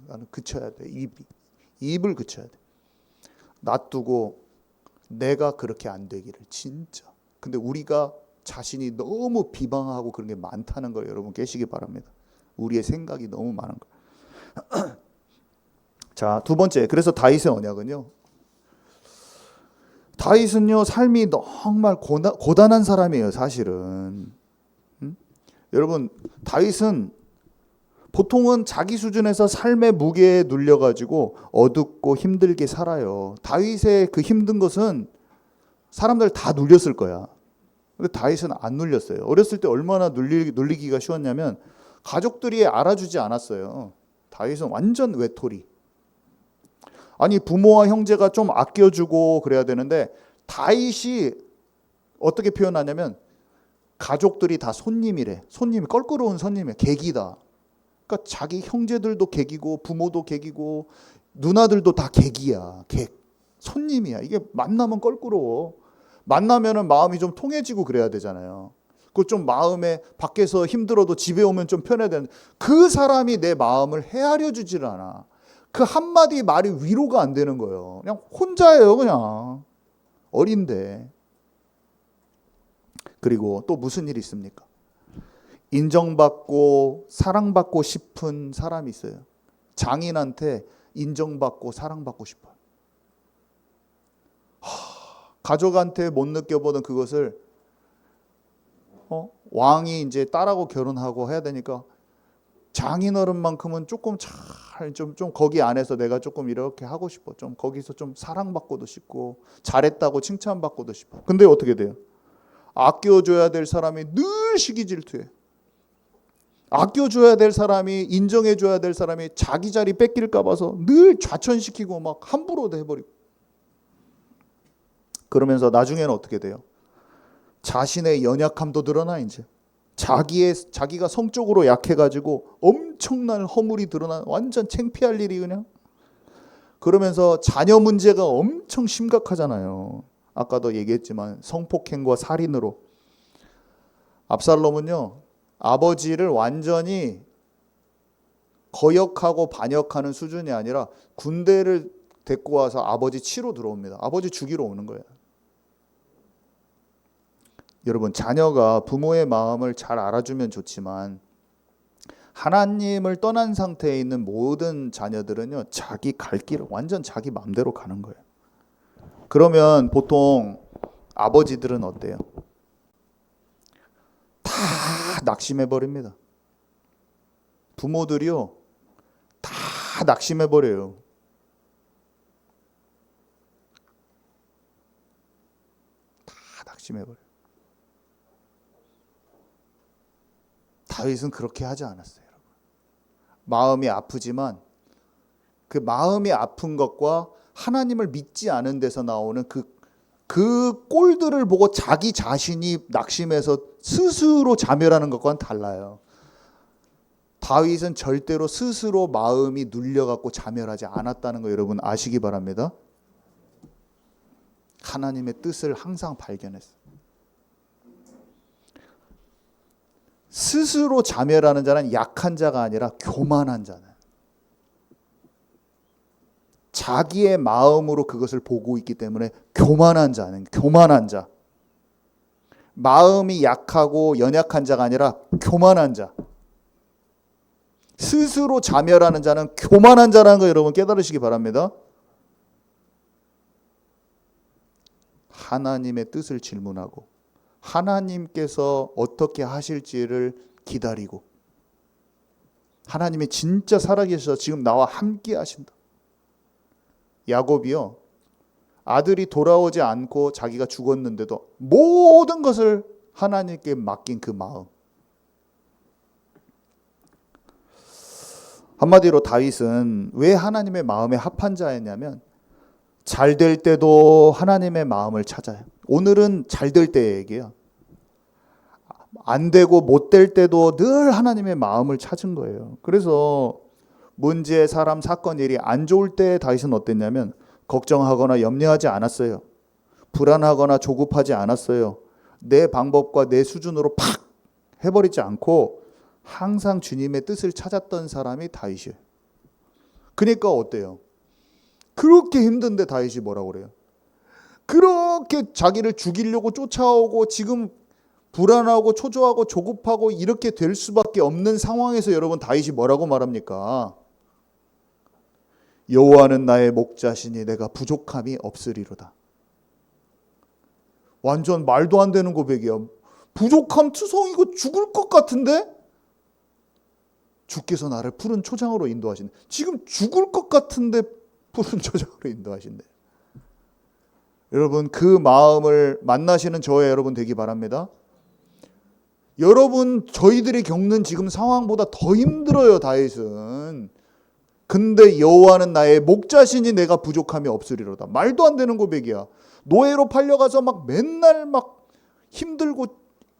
나는 그쳐야 돼. 입을 그쳐야 돼. 놔두고 내가 그렇게 안 되기를 진짜. 근데 우리가 자신이 너무 비방하고 그런 게 많다는 걸 여러분 깨시기 바랍니다. 우리의 생각이 너무 많은 거예요. 자, 두 번째. 그래서 다윗의 언약은요. 다윗은요. 삶이 정말 고단한 사람이에요. 사실은. 여러분 다윗은 보통은 자기 수준에서 삶의 무게에 눌려가지고 어둡고 힘들게 살아요. 다윗의 그 힘든 것은 사람들 다 눌렸을 거야. 근데 다윗은 안 눌렸어요. 어렸을 때 얼마나 눌리기가 쉬웠냐면 가족들이 알아주지 않았어요. 다윗은 완전 외톨이. 아니 부모와 형제가 좀 아껴주고 그래야 되는데 다윗이 어떻게 표현하냐면 가족들이 다 손님이래. 손님이 껄끄러운 손님이야. 객이다. 그러니까 자기 형제들도 객이고 부모도 객이고 누나들도 다 객이야. 객. 손님이야. 이게 만나면 껄끄러워. 만나면은 마음이 좀 통해지고 그래야 되잖아요. 그 좀 마음에 밖에서 힘들어도 집에 오면 좀 편해야 되는데 그 사람이 내 마음을 헤아려 주질 않아. 그 한마디 말이 위로가 안 되는 거예요. 그냥 혼자예요, 그냥. 어린데. 그리고 또 무슨 일이 있습니까? 인정받고 사랑받고 싶은 사람이 있어요. 장인한테 인정받고 사랑받고 싶어요. 가족한테 못 느껴보던 그것을 왕이 이제 딸하고 결혼하고 해야 되니까 장인어른만큼은 조금 좀 거기 안에서 내가 조금 이렇게 하고 싶어. 좀 거기서 좀 사랑받고도 싶고 잘했다고 칭찬받고도 싶어. 근데 어떻게 돼요? 아껴줘야 될 사람이 늘 시기 질투해. 아껴줘야 될 사람이 인정해줘야 될 사람이 자기 자리 뺏길까 봐서 늘 좌천시키고 막 함부로 해버리고. 그러면서 나중에는 어떻게 돼요? 자신의 연약함도 드러나 이제. 자기가 성적으로 약해가지고 엄청난 허물이 드러나 완전 창피할 일이 그냥. 그러면서 자녀 문제가 엄청 심각하잖아요. 아까도 얘기했지만 성폭행과 살인으로. 압살롬은요. 아버지를 완전히 거역하고 반역하는 수준이 아니라 군대를 데리고 와서 아버지 치러 들어옵니다. 아버지 죽이러 오는 거예요. 여러분 자녀가 부모의 마음을 잘 알아주면 좋지만 하나님을 떠난 상태에 있는 모든 자녀들은요. 자기 갈 길을 완전 자기 마음대로 가는 거예요. 그러면 보통 아버지들은 어때요? 다 낙심해버립니다. 부모들이요. 다 낙심해버려요. 다 낙심해버려요. 다윗은 그렇게 하지 않았어요. 여러분. 마음이 아프지만 그 마음이 아픈 것과 하나님을 믿지 않은 데서 나오는 그 꼴들을 보고 자기 자신이 낙심해서 스스로 자멸하는 것과는 달라요. 다윗은 절대로 스스로 마음이 눌려갖고 자멸하지 않았다는 거 여러분 아시기 바랍니다. 하나님의 뜻을 항상 발견했어요. 스스로 자멸하는 자는 약한 자가 아니라 교만한 자는. 자기의 마음으로 그것을 보고 있기 때문에 교만한 자는 교만한 자. 마음이 약하고 연약한 자가 아니라 교만한 자. 스스로 자멸하는 자는 교만한 자라는 거 여러분 깨달으시기 바랍니다. 하나님의 뜻을 질문하고 하나님께서 어떻게 하실지를 기다리고 하나님이 진짜 살아계셔서 지금 나와 함께 하신다. 야곱이요. 아들이 돌아오지 않고 자기가 죽었는데도 모든 것을 하나님께 맡긴 그 마음. 한마디로 다윗은 왜 하나님의 마음에 합한 자였냐면 잘 될 때도 하나님의 마음을 찾아요. 오늘은 잘 될 때 얘기예요. 안 되고 못 될 때도 늘 하나님의 마음을 찾은 거예요. 그래서 문제, 사람, 사건, 일이 안 좋을 때 다윗은 어땠냐면 걱정하거나 염려하지 않았어요. 불안하거나 조급하지 않았어요. 내 방법과 내 수준으로 팍 해버리지 않고 항상 주님의 뜻을 찾았던 사람이 다윗이에요. 그러니까 어때요? 그렇게 힘든데 다윗이 뭐라고 그래요? 그렇게 자기를 죽이려고 쫓아오고 지금 불안하고 초조하고 조급하고 이렇게 될 수밖에 없는 상황에서 여러분 다윗이 뭐라고 말합니까? 여호와는 나의 목자시니 내가 부족함이 없으리로다. 완전 말도 안 되는 고백이야. 부족함 투성이고 죽을 것 같은데? 주께서 나를 푸른 초장으로 인도하신대. 지금 죽을 것 같은데 푸른 초장으로 인도하신대. 여러분, 그 마음을 만나시는 저의 여러분 되기 바랍니다. 여러분, 저희들이 겪는 지금 상황보다 더 힘들어요, 다윗은. 근데 여호와는 나의 목자시니 내가 부족함이 없으리로다. 말도 안 되는 고백이야. 노예로 팔려가서 막 맨날 막 힘들고,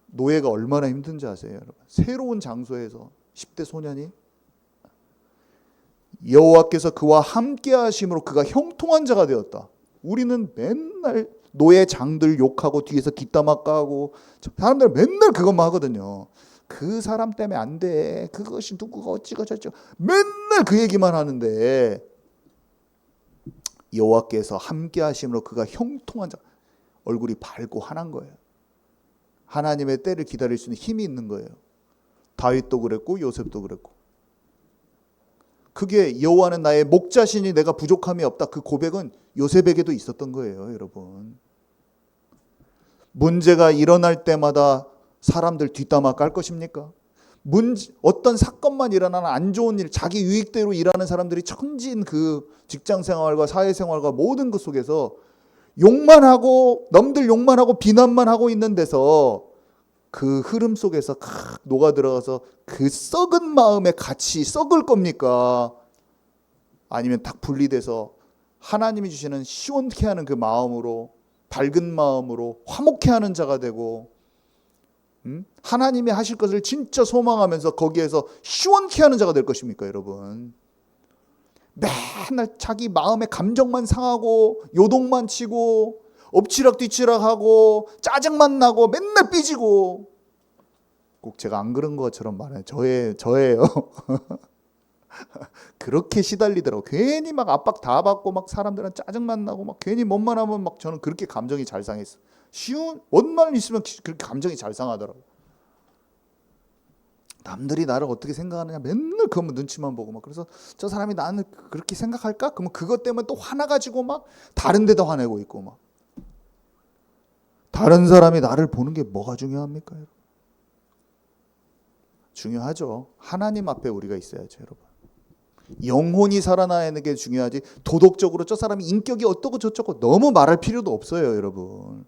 노예가 얼마나 힘든지 아세요, 여러분? 새로운 장소에서 10대 소년이 여호와께서 그와 함께 하심으로 그가 형통한 자가 되었다. 우리는 맨날 노예 장들 욕하고 뒤에서 뒷담화 까고, 사람들은 맨날 그것만 하거든요. 그 사람 때문에 안 돼. 그것이 누구가 어찌고 저쩌고. 맨날 그 얘기만 하는데 여호와께서 함께 하심으로 그가 형통한 자. 얼굴이 밝고 환한 거예요. 하나님의 때를 기다릴 수 있는 힘이 있는 거예요. 다윗도 그랬고 요셉도 그랬고. 그게 여호와는 나의 목자시니 내가 부족함이 없다. 그 고백은 요셉에게도 있었던 거예요, 여러분. 문제가 일어날 때마다 사람들 뒷담화 깔 것입니까? 어떤 사건만 일어나는 안 좋은 일, 자기 유익대로 일하는 사람들이 천진 그 직장생활과 사회생활과 모든 것 속에서 욕만 하고, 남들 욕만 하고 비난만 하고 있는 데서 그 흐름 속에서 녹아 들어가서 그 썩은 마음에 같이 썩을 겁니까? 아니면 딱 분리돼서 하나님이 주시는 시원케 하는 그 마음으로, 밝은 마음으로 화목케 하는 자가 되고, 하나님이 하실 것을 진짜 소망하면서 거기에서 시원케 하는 자가 될 것입니까, 여러분? 맨날 자기 마음의 감정만 상하고 요동만 치고 엎치락뒤치락하고 짜증만 나고 맨날 삐지고. 꼭 제가 안 그런 것처럼 말해요. 저예요. 그렇게 시달리더라고. 괜히 막 압박 다 받고 막 사람들은 짜증만 나고 막 괜히 뭔만 하면 막 저는 그렇게 감정이 잘 상했어. 쉬운 원만 있으면 그렇게 감정이 잘 상하더라고. 남들이 나를 어떻게 생각하느냐 맨날 그것만 눈치만 보고 막. 그래서 저 사람이 나는 그렇게 생각할까? 그러면 그것 때문에 또 화나가지고 막 다른 데다 화내고 있고 막. 다른 사람이 나를 보는 게 뭐가 중요합니까, 여러분? 중요하죠. 하나님 앞에 우리가 있어야죠, 여러분. 영혼이 살아나는 게 중요하지, 도덕적으로 저 사람이 인격이 어떠고 저쩌고 너무 말할 필요도 없어요, 여러분.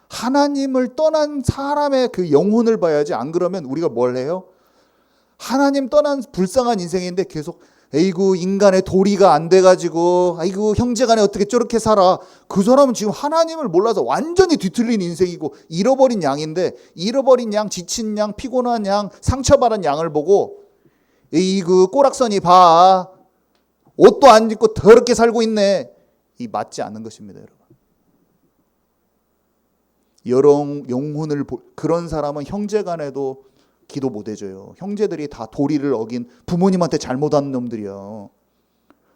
하나님을 떠난 사람의 그 영혼을 봐야지. 안 그러면 우리가 뭘 해요? 하나님 떠난 불쌍한 인생인데 계속 에이구 인간의 도리가 안 돼가지고 아이고 형제간에 어떻게 저렇게 살아. 그 사람은 지금 하나님을 몰라서 완전히 뒤틀린 인생이고 잃어버린 양인데, 잃어버린 양, 지친 양, 피곤한 양, 상처받은 양을 보고 에이구 꼬락서니 봐, 옷도 안 입고 더럽게 살고 있네. 이 맞지 않는 것입니다, 여러분. 영혼을 그런 사람은 형제간에도 기도 못 해줘요. 형제들이 다 도리를 어긴 부모님한테 잘못한 놈들이야.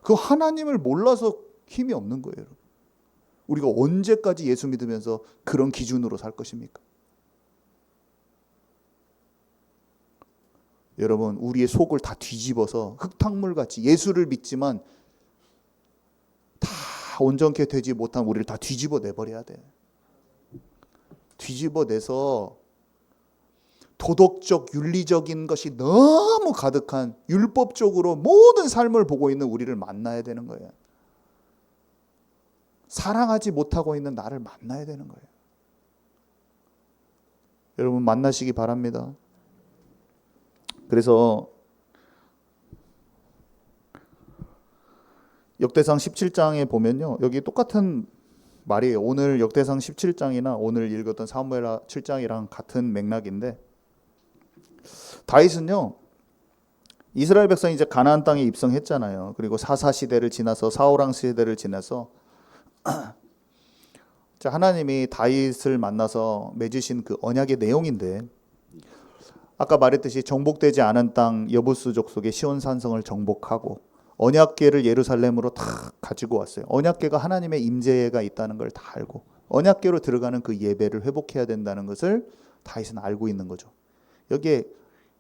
그 하나님을 몰라서 힘이 없는 거예요. 여러분. 우리가 언제까지 예수 믿으면서 그런 기준으로 살 것입니까? 여러분, 우리의 속을 다 뒤집어서 흙탕물같이 예수를 믿지만 다 온전케 되지 못한 우리를 다 뒤집어 내버려야 돼. 뒤집어내서 도덕적, 윤리적인 것이 너무 가득한 율법적으로 모든 삶을 보고 있는 우리를 만나야 되는 거예요. 사랑하지 못하고 있는 나를 만나야 되는 거예요. 여러분 만나시기 바랍니다. 그래서 역대상 17장에 보면요, 여기 똑같은 말이에요. 오늘 역대상 17장이나 오늘 읽었던 사무엘 7장이랑 같은 맥락인데, 다윗은요, 이스라엘 백성이 이제 가나안 땅에 입성했잖아요. 그리고 사사 시대를 지나서 사울왕 시대를 지나서 하나님이 다윗을 만나서 맺으신 그 언약의 내용인데, 아까 말했듯이 정복되지 않은 땅 여부스 족속의 시온 산성을 정복하고 언약궤를 예루살렘으로 다 가지고 왔어요. 언약궤가 하나님의 임재가 있다는 걸 다 알고 언약궤로 들어가는 그 예배를 회복해야 된다는 것을 다윗은 알고 있는 거죠. 여기에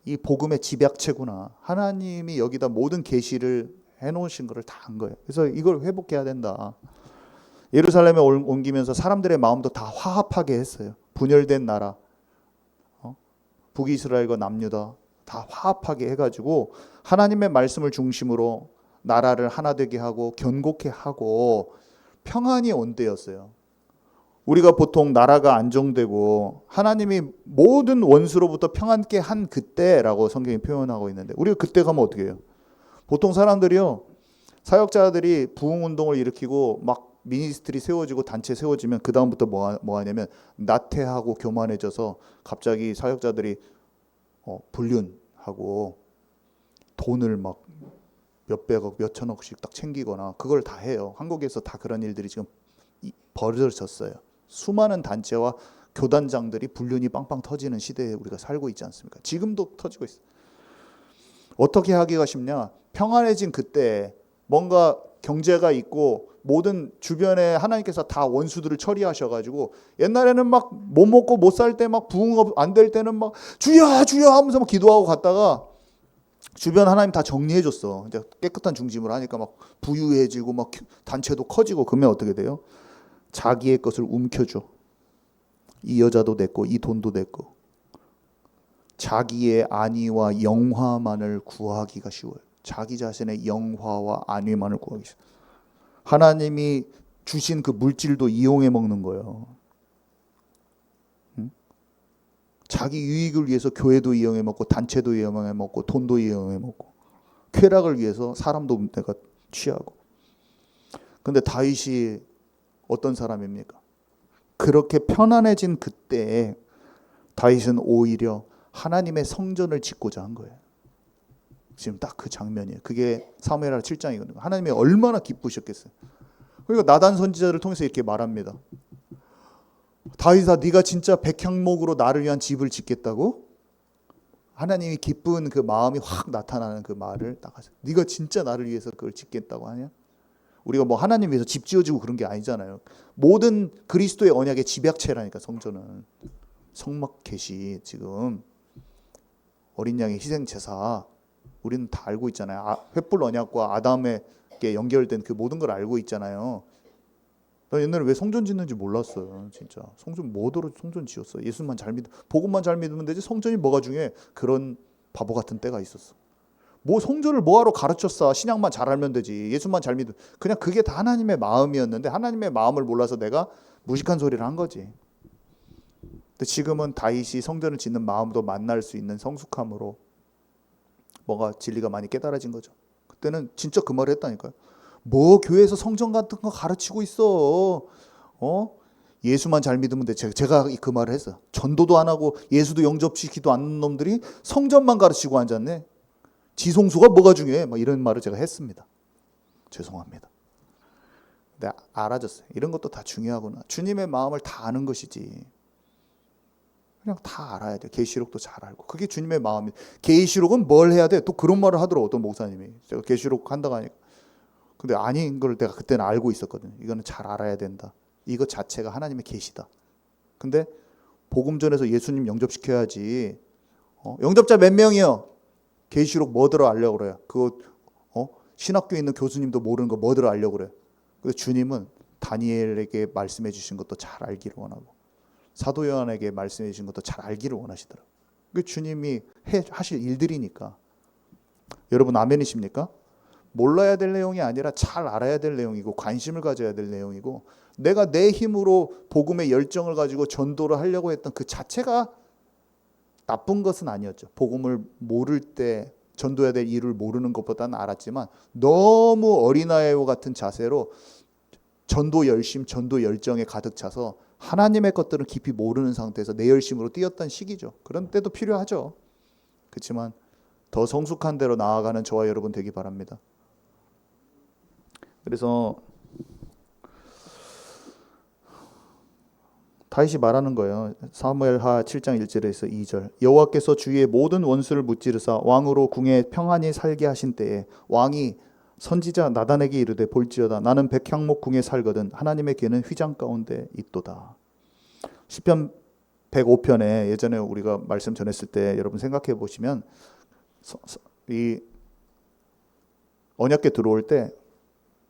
이 복음의 집약체구나. 하나님이 여기다 모든 계시를 해놓으신 것을 다 한 거예요. 그래서 이걸 회복해야 된다. 예루살렘에 옮기면서 사람들의 마음도 다 화합하게 했어요. 분열된 나라, 북이스라엘과 남유다, 다 화합하게 해가지고 하나님의 말씀을 중심으로 나라를 하나 되게 하고 견고케 하고 평안이 온대였어요. 우리가 보통 나라가 안정되고 하나님이 모든 원수로부터 평안케 한 그때라고 성경이 표현하고 있는데, 우리가 그때 가면 어떻게 해요? 보통 사람들이요, 사역자들이 부흥 운동을 일으키고 막 미니스트리 세워지고 단체 세워지면 그 다음부터 뭐 하냐면 나태하고 교만해져서 갑자기 사역자들이 불륜하고 돈을 막 몇백억 몇천억씩 딱 챙기거나 그걸 다 해요. 한국에서 다 그런 일들이 지금 벌어졌어요. 수많은 단체와 교단장들이 불륜이 빵빵 터지는 시대에 우리가 살고 있지 않습니까? 지금도 터지고 있어요. 어떻게 하기가 쉽냐? 평안해진 그때 뭔가 경제가 있고 모든 주변에 하나님께서 다 원수들을 처리하셔가지고, 옛날에는 막 못 먹고 못 살 때 막 부흥 안 될 때는 막 주여 주여 하면서 막 기도하고 갔다가 주변 하나님 다 정리해줬어. 이제 깨끗한 중심으로 하니까 막 부유해지고 막 단체도 커지고, 그러면 어떻게 돼요? 자기의 것을 움켜줘. 이 여자도 내 거, 이 돈도 내 거. 자기의 안위와 영화만을 구하기가 쉬워요. 자기 자신의 영화와 안위만을 구하기 쉬워요. 하나님이 주신 그 물질도 이용해 먹는 거예요. 응? 자기 유익을 위해서 교회도 이용해 먹고 단체도 이용해 먹고 돈도 이용해 먹고 쾌락을 위해서 사람도 내가 취하고. 근데 다윗이 어떤 사람입니까? 그렇게 편안해진 그때에 다윗은 오히려 하나님의 성전을 짓고자 한 거예요. 지금 딱 그 장면이에요. 그게 사무엘하 7장이거든요. 하나님이 얼마나 기쁘셨겠어요. 그러니까 나단 선지자를 통해서 이렇게 말합니다. 다윗아, 네가 진짜 백향목으로 나를 위한 집을 짓겠다고? 하나님이 기쁜 그 마음이 확 나타나는 그 말을 딱 하세요. 네가 진짜 나를 위해서 그걸 짓겠다고 하냐? 우리가 뭐 하나님 위해서 집 지어지고 그런 게 아니잖아요. 모든 그리스도의 언약의 집약체라니까. 성전은 성막켓이 지금 어린 양의 희생 제사, 우리는 다 알고 있잖아요. 횃불 언약과 아담에게 연결된 그 모든 걸 알고 있잖아요. 나 옛날에 왜 성전 짓는지 몰랐어요. 진짜 성전 뭐더러 성전 지었어. 예수만 잘 믿, 복음만 잘 믿으면 되지 성전이 뭐가 중요해. 그런 바보 같은 때가 있었어. 뭐 성전을 뭐하러 가르쳤어. 신약만 잘 알면 되지. 예수만 잘 믿으면. 그냥 그게 다 하나님의 마음이었는데 하나님의 마음을 몰라서 내가 무식한 소리를 한 거지. 근데 지금은 다윗이 성전을 짓는 마음도 만날 수 있는 성숙함으로 뭐가 진리가 많이 깨달아진 거죠. 그때는 진짜 그 말을 했다니까요. 뭐 교회에서 성전 같은 거 가르치고 있어. 예수만 잘 믿으면 돼. 제가 그 말을 했어요. 전도도 안 하고 예수도 영접시키지도 않는 놈들이 성전만 가르치고 앉았네. 지성소가 뭐가 중요해? 막 이런 말을 제가 했습니다. 죄송합니다. 근데 알아졌어요. 이런 것도 다 중요하구나. 주님의 마음을 다 아는 것이지. 그냥 다 알아야 돼. 계시록도 잘 알고. 그게 주님의 마음이에요. 계시록은 뭘 해야 돼? 또 그런 말을 하더라고. 어떤 목사님이. 제가 계시록 한다고 하니까. 근데 아닌 걸 내가 그때는 알고 있었거든요. 이거는 잘 알아야 된다. 이거 자체가 하나님의 계시다. 근데 복음 전에서 예수님 영접시켜야지. 영접자 몇 명이요? 계시록 뭐 들어 알려고 그래요? 그거 신학교에 있는 교수님도 모르는 거 뭐 들어 알려고 그래요? 근데 주님은 다니엘에게 말씀해 주신 것도 잘 알기를 원하고 사도 요한에게 말씀해 주신 것도 잘 알기를 원하시더라고요. 그 주님이 하실 일들이니까. 여러분 아멘이십니까? 몰라야 될 내용이 아니라 잘 알아야 될 내용이고 관심을 가져야 될 내용이고, 내가 내 힘으로 복음의 열정을 가지고 전도를 하려고 했던 그 자체가 나쁜 것은 아니었죠. 복음을 모를 때 전도해야 될 일을 모르는 것보다는 알았지만 너무 어린아이와 같은 자세로 전도 열심, 전도 열정에 가득 차서 하나님의 것들을 깊이 모르는 상태에서 내 열심으로 뛰었던 시기죠. 그런 때도 필요하죠. 그렇지만 더 성숙한 대로 나아가는 저와 여러분 되기 바랍니다. 그래서 다윗이 말하는 거예요. 사무엘하 7장 1절에서 2절. 여호와께서 주위의 모든 원수를 무찌르사 왕으로 궁에 평안히 살게 하신 때에 왕이 선지자 나단에게 이르되 볼지어다 나는 백향목 궁에 살거든 하나님의 궤는 휘장 가운데 있도다. 시편 105편에 예전에 우리가 말씀 전했을 때 여러분 생각해 보시면 이 언약궤 들어올 때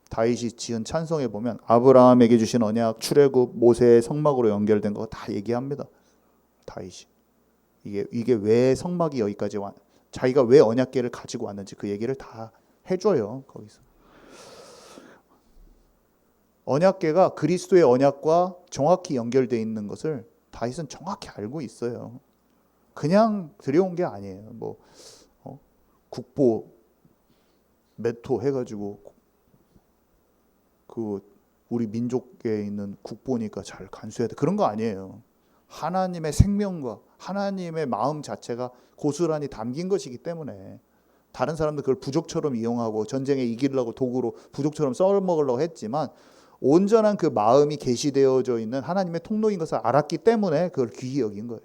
다윗이 지은 찬송에 보면 아브라함에게 주신 언약, 출애굽, 모세의 성막으로 연결된 거 다 얘기합니다. 다윗이 이게 왜 성막이 여기까지 자기가 왜 언약궤를 가지고 왔는지 그 얘기를 다 해줘요. 거기서. 언약궤가 그리스도의 언약과 정확히 연결되어 있는 것을 다윗은 정확히 알고 있어요. 그냥 들여온 게 아니에요. 뭐 국보 메토 해가지고 그 우리 민족에 있는 국보니까 잘 간수해야 돼. 그런 거 아니에요. 하나님의 생명과 하나님의 마음 자체가 고스란히 담긴 것이기 때문에 다른 사람들 그걸 부족처럼 이용하고 전쟁에 이기려고 도구로 부족처럼 썰어먹으려고 했지만 온전한 그 마음이 계시되어져 있는 하나님의 통로인 것을 알았기 때문에 그걸 귀히 여긴 거예요.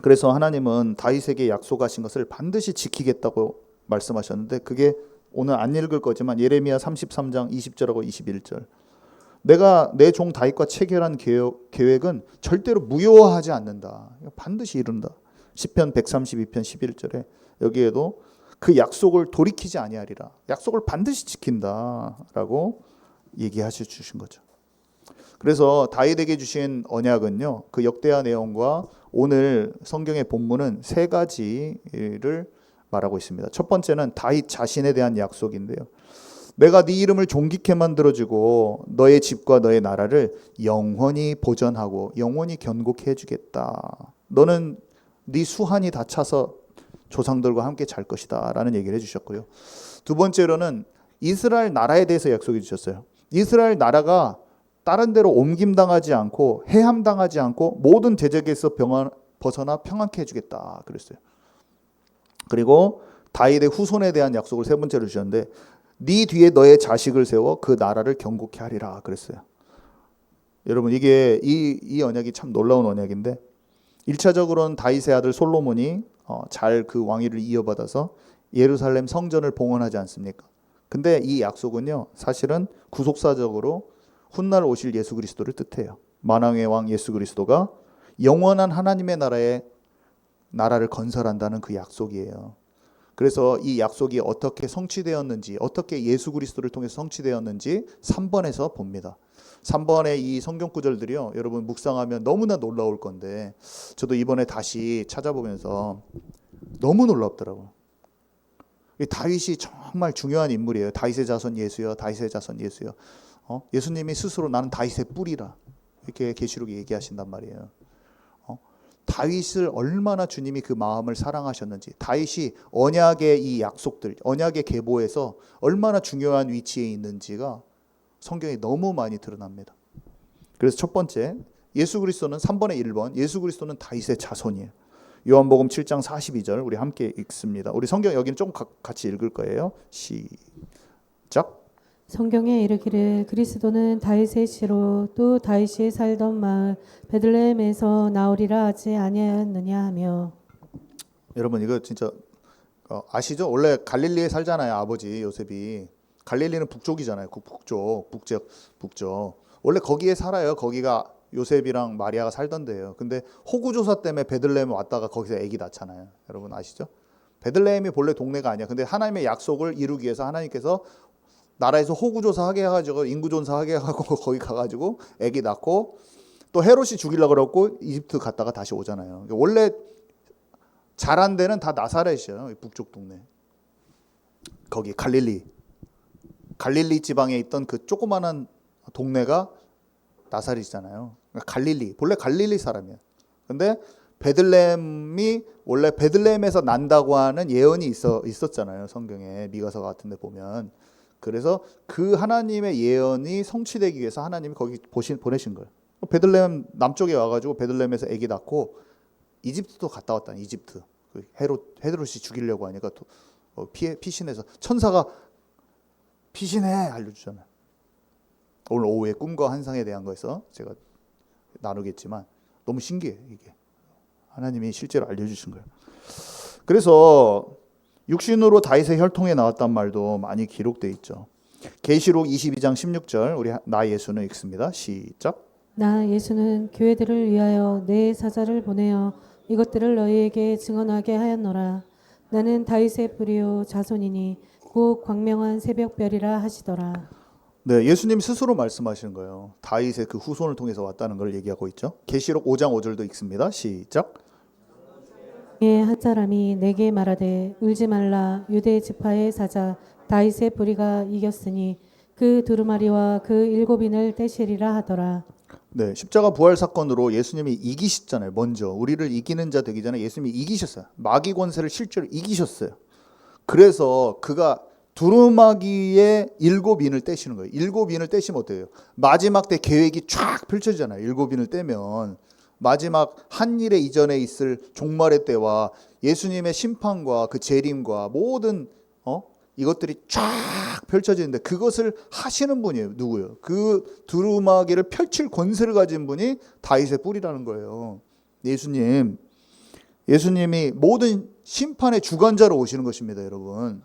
그래서 하나님은 다윗에게 약속하신 것을 반드시 지키겠다고 말씀하셨는데 그게 오늘 안 읽을 거지만 예레미야 33장 20절하고 21절. 내가 내 종 다윗과 체결한 계획은 절대로 무효화하지 않는다. 반드시 이룬다. 시편 132편 11절에 여기에도 그 약속을 돌이키지 아니하리라. 약속을 반드시 지킨다라고 얘기하셔 주신 거죠. 그래서 다윗에게 주신 언약은요. 그 역대하 내용과 오늘 성경의 본문은 세 가지를 말하고 있습니다. 첫 번째는 다윗 자신에 대한 약속인데요. 내가 네 이름을 존귀케 만들어주고 너의 집과 너의 나라를 영원히 보전하고 영원히 견고케 해주겠다. 너는 네 수한이 다 차서 조상들과 함께 잘 것이다 라는 얘기를 해주셨고요. 두 번째로는 이스라엘 나라에 대해서 약속해 주셨어요. 이스라엘 나라가 다른 데로 옮김당하지 않고 해함당하지 않고 모든 대적에서 벗어나 평안케 해주겠다 그랬어요. 그리고 다윗의 후손에 대한 약속을 세 번째로 주셨는데 네 뒤에 너의 자식을 세워 그 나라를 견고케 하리라 그랬어요. 여러분 이게 이 언약이 참 놀라운 언약인데 1차적으로는 다윗의 아들 솔로몬이 잘 그 왕위를 이어받아서 예루살렘 성전을 봉헌하지 않습니까? 근데 이 약속은요 사실은 구속사적으로 훗날 오실 예수 그리스도를 뜻해요. 만왕의 왕 예수 그리스도가 영원한 하나님의 나라를 건설한다는 그 약속이에요. 그래서 이 약속이 어떻게 성취되었는지, 어떻게 예수 그리스도를 통해서 성취되었는지 3번에서 봅니다. 3번의 이 성경 구절들이요, 여러분 묵상하면 너무나 놀라울 건데 저도 이번에 다시 찾아보면서 너무 놀랍더라고요. 다윗이 정말 중요한 인물이에요. 다윗의 자손 예수여, 다윗의 자손 예수여. 예수님이 스스로 나는 다윗의 뿌리라 이렇게 계시록에 얘기하신단 말이에요. 다윗을 얼마나 주님이 그 마음을 사랑하셨는지, 다윗이 언약의 이 약속들, 언약의 계보에서 얼마나 중요한 위치에 있는지가 성경에 너무 많이 드러납니다. 그래서 첫 번째, 예수 그리스도는 3번의 1번, 예수 그리스도는 다윗의 자손이에요. 요한복음 7장 42절 우리 함께 읽습니다. 우리 성경 여기는 좀 같이 읽을 거예요. 시작. 성경에 이르기를 그리스도는 다윗의 씨로 또 다윗이 살던 마을 베들레헴에서 나오리라 하지 아니하였느냐 하며. 여러분 이거 진짜 아시죠? 원래 갈릴리에 살잖아요. 아버지 요셉이. 갈릴리는 북쪽이잖아요. 북쪽. 원래 거기에 살아요. 거기가 요셉이랑 마리아가 살던 데예요. 근데 호구조사 때문에 베들레헴에 왔다가 거기서 아기 낳잖아요. 여러분 아시죠? 베들레헴이 본래 동네가 아니야. 근데 하나님의 약속을 이루기 위해서 하나님께서 나라에서 호구조사 하게 해가지고 인구조사 하게 해가지고 거기 가가지고 아기 낳고 또 헤롯이 죽이려고 그러고 이집트 갔다가 다시 오잖아요. 원래 자란 데는 다 나사렛이에요. 북쪽 동네. 거기 갈릴리 지방에 있던 그 조그마한 동네가 나사렛이잖아요. 그러니까 갈릴리, 본래 갈릴리 사람이에요. 근데 베들레헴이 원래 베들레헴에서 난다고 하는 예언이 있었잖아요. 성경에 미가서 같은 데 보면. 그래서 그 하나님의 예언이 성취되기 위해서 하나님이 거기 보내신 거예요. 베들레헴 남쪽에 와가지고 베들레헴에서 아기 낳고 이집트도 갔다 왔다니. 이집트 그 헤롯이 죽이려고 하니까 피신해서 천사가 피신해 알려주잖아요. 오늘 오후에 꿈과 환상에 대한 거에서 제가 나누겠지만 너무 신기해요. 이게 하나님이 실제로 알려주신 거예요. 그래서 육신으로 다윗의 혈통에 나왔단 말도 많이 기록되어 있죠. 계시록 22장 16절 우리 나 예수는 읽습니다. 시작. 나 예수는 교회들을 위하여 내 사자를 보내어 이것들을 너희에게 증언하게 하였노라. 나는 다윗의 뿌리요 자손이니 곧 광명한 새벽별이라 하시더라. 네, 예수님 스스로 말씀하시는 거예요. 다윗의 그 후손을 통해서 왔다는 걸 얘기하고 있죠. 계시록 5장 5절도 읽습니다. 시작. 의 한 사람이 내게 말하되 울지 말라 유대 지파의 사자 다윗의 뿌리가 이겼으니 그 두루마리와 그 일곱인을 떼시리라 하더라. 네, 십자가 부활 사건으로 예수님이 이기셨잖아요. 먼저 우리를 이기는 자 되기 전에 예수님이 이기셨어요. 마귀 권세를 실제로 이기셨어요. 그래서 그가 두루마기의 일곱 인을 떼시는 거예요. 일곱 인을 떼시면 어때요? 마지막 때 계획이 쫙 펼쳐지잖아요. 일곱 인을 떼면 마지막 한 일에 이전에 있을 종말의 때와 예수님의 심판과 그 재림과 모든 이것들이 쫙 펼쳐지는데 그것을 하시는 분이에요. 누구요? 그 두루마기를 펼칠 권세를 가진 분이 다윗의 뿔이라는 거예요. 예수님이 모든 심판의 주관자로 오시는 것입니다, 여러분.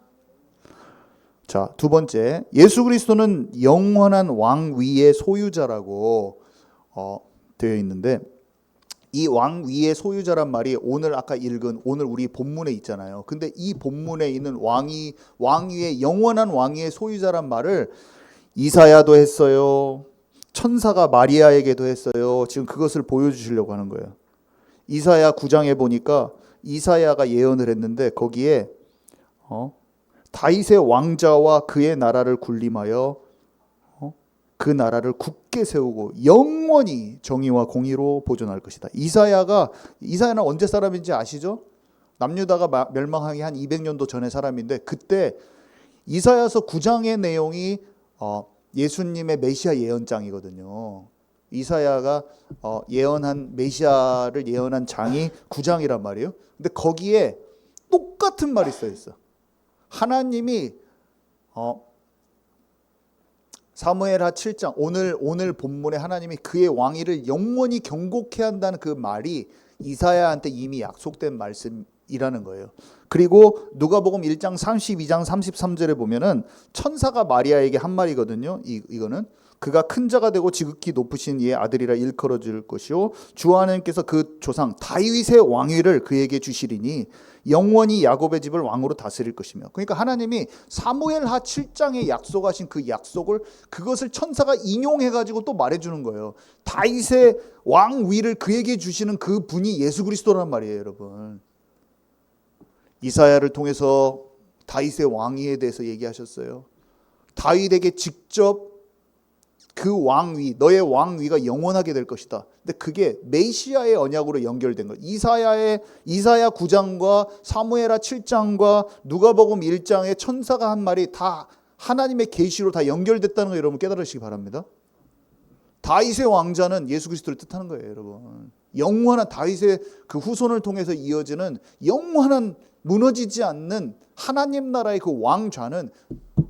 자, 두 번째, 예수 그리스도는 영원한 왕위의 소유자라고 되어 있는데 이 왕위의 소유자란 말이 오늘 아까 읽은 오늘 우리 본문에 있잖아요. 근데 이 본문에 있는 왕위의 영원한 왕위의 소유자란 말을 이사야도 했어요. 천사가 마리아에게도 했어요. 지금 그것을 보여주시려고 하는 거예요. 이사야 9장에 보니까 이사야가 예언을 했는데 거기에 다윗의 왕자와 그의 나라를 군림하여 그 나라를 굳게 세우고 영원히 정의와 공의로 보존할 것이다. 이사야는 언제 사람인지 아시죠? 남유다가 멸망하기 한 200년도 전의 사람인데 그때 이사야서 9장의 내용이 예수님의 메시아 예언장이거든요. 이사야가 예언한 메시아를 예언한 장이 9장이란 말이에요. 근데 거기에 똑같은 말이 써 있어. 하나님이 사무엘하 7장 오늘 본문에 하나님이 그의 왕위를 영원히 경고케 한다는 그 말이 이사야한테 이미 약속된 말씀이라는 거예요. 그리고 누가복음 1장 32장 33절에 보면은 천사가 마리아에게 한 말이거든요. 이거는 그가 큰 자가 되고 지극히 높으신 이의 아들이라 일컬어 줄 것이요 주 하나님께서 그 조상 다윗의 왕위를 그에게 주시리니 영원히 야곱의 집을 왕으로 다스릴 것이며. 그러니까 하나님이 사무엘하 7장에 약속하신 그 약속을 그것을 천사가 인용해 가지고 또 말해 주는 거예요. 다윗의 왕위를 그에게 주시는 그 분이 예수 그리스도란 말이에요, 여러분. 이사야를 통해서 다윗의 왕위에 대해서 얘기하셨어요. 다윗에게 직접 그 왕위, 너의 왕위가 영원하게 될 것이다. 근데 그게 메시아의 언약으로 연결된 거예요. 이사야 9장과 사무엘하 7장과 누가복음 1장의 천사가 한 말이 다 하나님의 계시로 다 연결됐다는 거 여러분 깨달으시기 바랍니다. 다윗의 왕자는 예수 그리스도를 뜻하는 거예요, 여러분. 영원한 다윗의 그 후손을 통해서 이어지는 영원한 무너지지 않는 하나님 나라의 그 왕좌는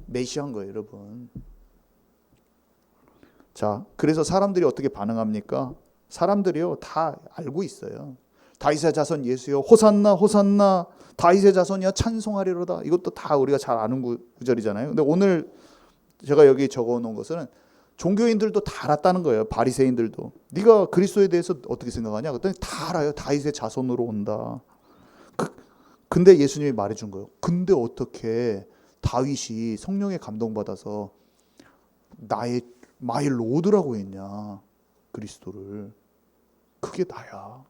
메시아인 거예요, 여러분. 자, 그래서 사람들이 어떻게 반응합니까? 사람들이요 다 알고 있어요. 다윗의 자손 예수여 호산나 호산나 다윗의 자손이여 찬송하리로다. 이것도 다 우리가 잘 아는 구절이잖아요. 근데 오늘 제가 여기 적어놓은 것은 종교인들도 다 알았다는 거예요. 바리새인들도. 네가 그리스도에 대해서 어떻게 생각하냐? 그랬더니 다 알아요. 다윗의 자손으로 온다. 근데 예수님이 말해준 거예요. 근데 어떻게 다윗이 성령에 감동받아서 나의 마이 로드라고 했냐? 그리스도를. 그게 나야.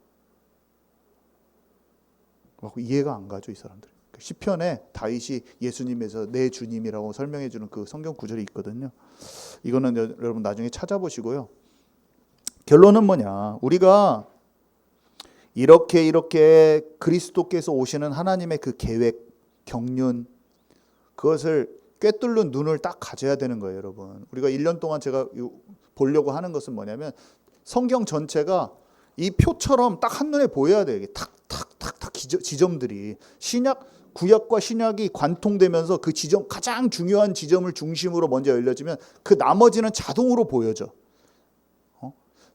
이해가 안 가죠, 이 사람들. 시편에 다윗이 예수님에서 내 주님이라고 설명해 주는 그 성경 구절이 있거든요. 이거는 여러분 나중에 찾아보시고요. 결론은 뭐냐? 우리가 이렇게 그리스도께서 오시는 하나님의 그 계획, 경륜 그것을 꿰뚫는 눈을 딱 가져야 되는 거예요, 여러분. 우리가 1년 동안 제가 보려고 하는 것은 뭐냐면 성경 전체가 이 표처럼 딱 한눈에 보여야 돼요. 탁탁탁탁 지점들이 구약과 신약이 관통되면서 그 지점 가장 중요한 지점을 중심으로 먼저 열려지면 그 나머지는 자동으로 보여져.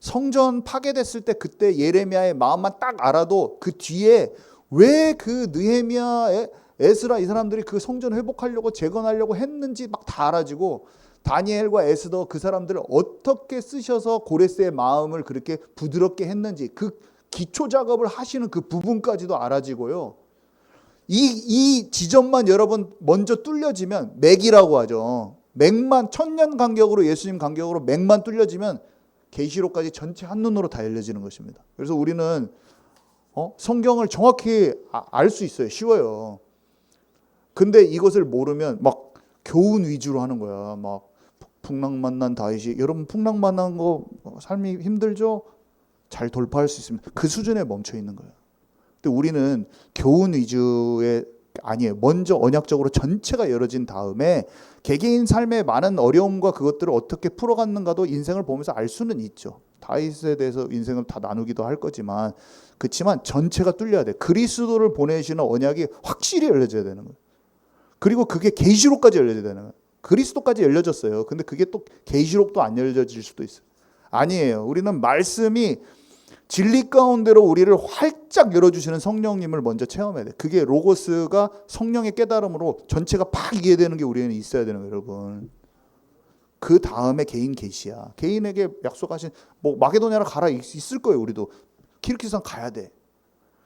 성전 파괴됐을 때 그때 예레미야의 마음만 딱 알아도 그 뒤에 왜 그 느헤미야 에스라 이 사람들이 그 성전 회복하려고 재건하려고 했는지 막 다 알아지고 다니엘과 에스더 그 사람들을 어떻게 쓰셔서 고레스의 마음을 그렇게 부드럽게 했는지 그 기초 작업을 하시는 그 부분까지도 알아지고요. 이 지점만 여러분 먼저 뚫려지면 맥이라고 하죠. 맥만 천년 간격으로 예수님 간격으로 맥만 뚫려지면 계시록까지 전체 한눈으로 다 열려지는 것입니다. 그래서 우리는 성경을 정확히 알 수 있어요. 쉬워요. 근데 이것을 모르면 막 교훈 위주로 하는 거야. 막 풍랑 만난 다윗이, 여러분 풍랑 만난 거 삶이 힘들죠? 잘 돌파할 수 있습니다. 그 수준에 멈춰 있는 거예요. 근데 우리는 교훈 위주의 아니에요. 먼저 언약적으로 전체가 열어진 다음에 개개인 삶의 많은 어려움과 그것들을 어떻게 풀어갔는가도 인생을 보면서 알 수는 있죠. 다윗에 대해서 인생을 다 나누기도 할 거지만, 그렇지만 전체가 뚫려야 돼. 그리스도를 보내시는 언약이 확실히 열려져야 되는 거예요. 그리고 그게 계시록까지 열려져야 되는 거예요. 그리스도까지 열려졌어요. 근데 그게 또 계시록도 안 열려질 수도 있어요. 아니에요. 우리는 말씀이 진리 가운데로 우리를 활짝 열어주시는 성령님을 먼저 체험해야 돼. 그게 로고스가 성령의 깨달음으로 전체가 팍 이해되는 게 우리는 있어야 되는 거예요, 여러분. 그 다음에 개인 계시야. 개인에게 약속하신 뭐 마게도냐로 가라 있을 거예요. 우리도 키르키스탄 가야 돼.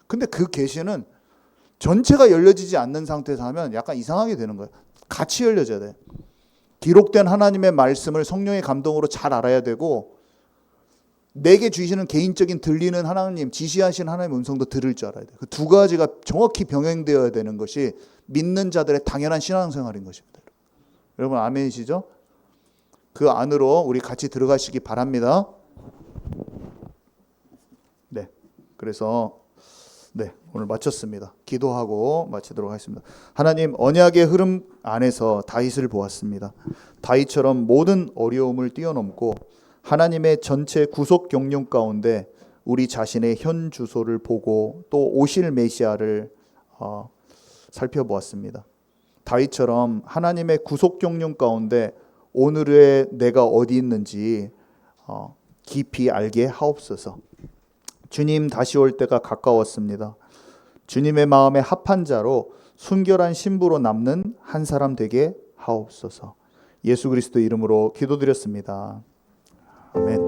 근데 그 계시는 전체가 열려지지 않는 상태에서 하면 약간 이상하게 되는 거예요. 같이 열려져야 돼. 기록된 하나님의 말씀을 성령의 감동으로 잘 알아야 되고, 내게 주시는 개인적인 들리는 하나님, 지시하신 하나님의 음성도 들을 줄 알아야 돼. 그 두 가지가 정확히 병행되어야 되는 것이 믿는 자들의 당연한 신앙생활인 것입니다. 여러분 아멘이시죠? 그 안으로 우리 같이 들어가시기 바랍니다. 네, 그래서 오늘 마쳤습니다. 기도하고 마치도록 하겠습니다. 하나님, 언약의 흐름 안에서 다윗을 보았습니다. 다윗처럼 모든 어려움을 뛰어넘고 하나님의 전체 구속 경륜 가운데 우리 자신의 현 주소를 보고 또 오실 메시아를 살펴보았습니다. 다윗처럼 하나님의 구속 경륜 가운데 오늘의 내가 어디 있는지 깊이 알게 하옵소서. 주님 다시 올 때가 가까웠습니다. 주님의 마음에 합한 자로 순결한 신부로 남는 한 사람 되게 하옵소서. 예수 그리스도 이름으로 기도드렸습니다. 아멘.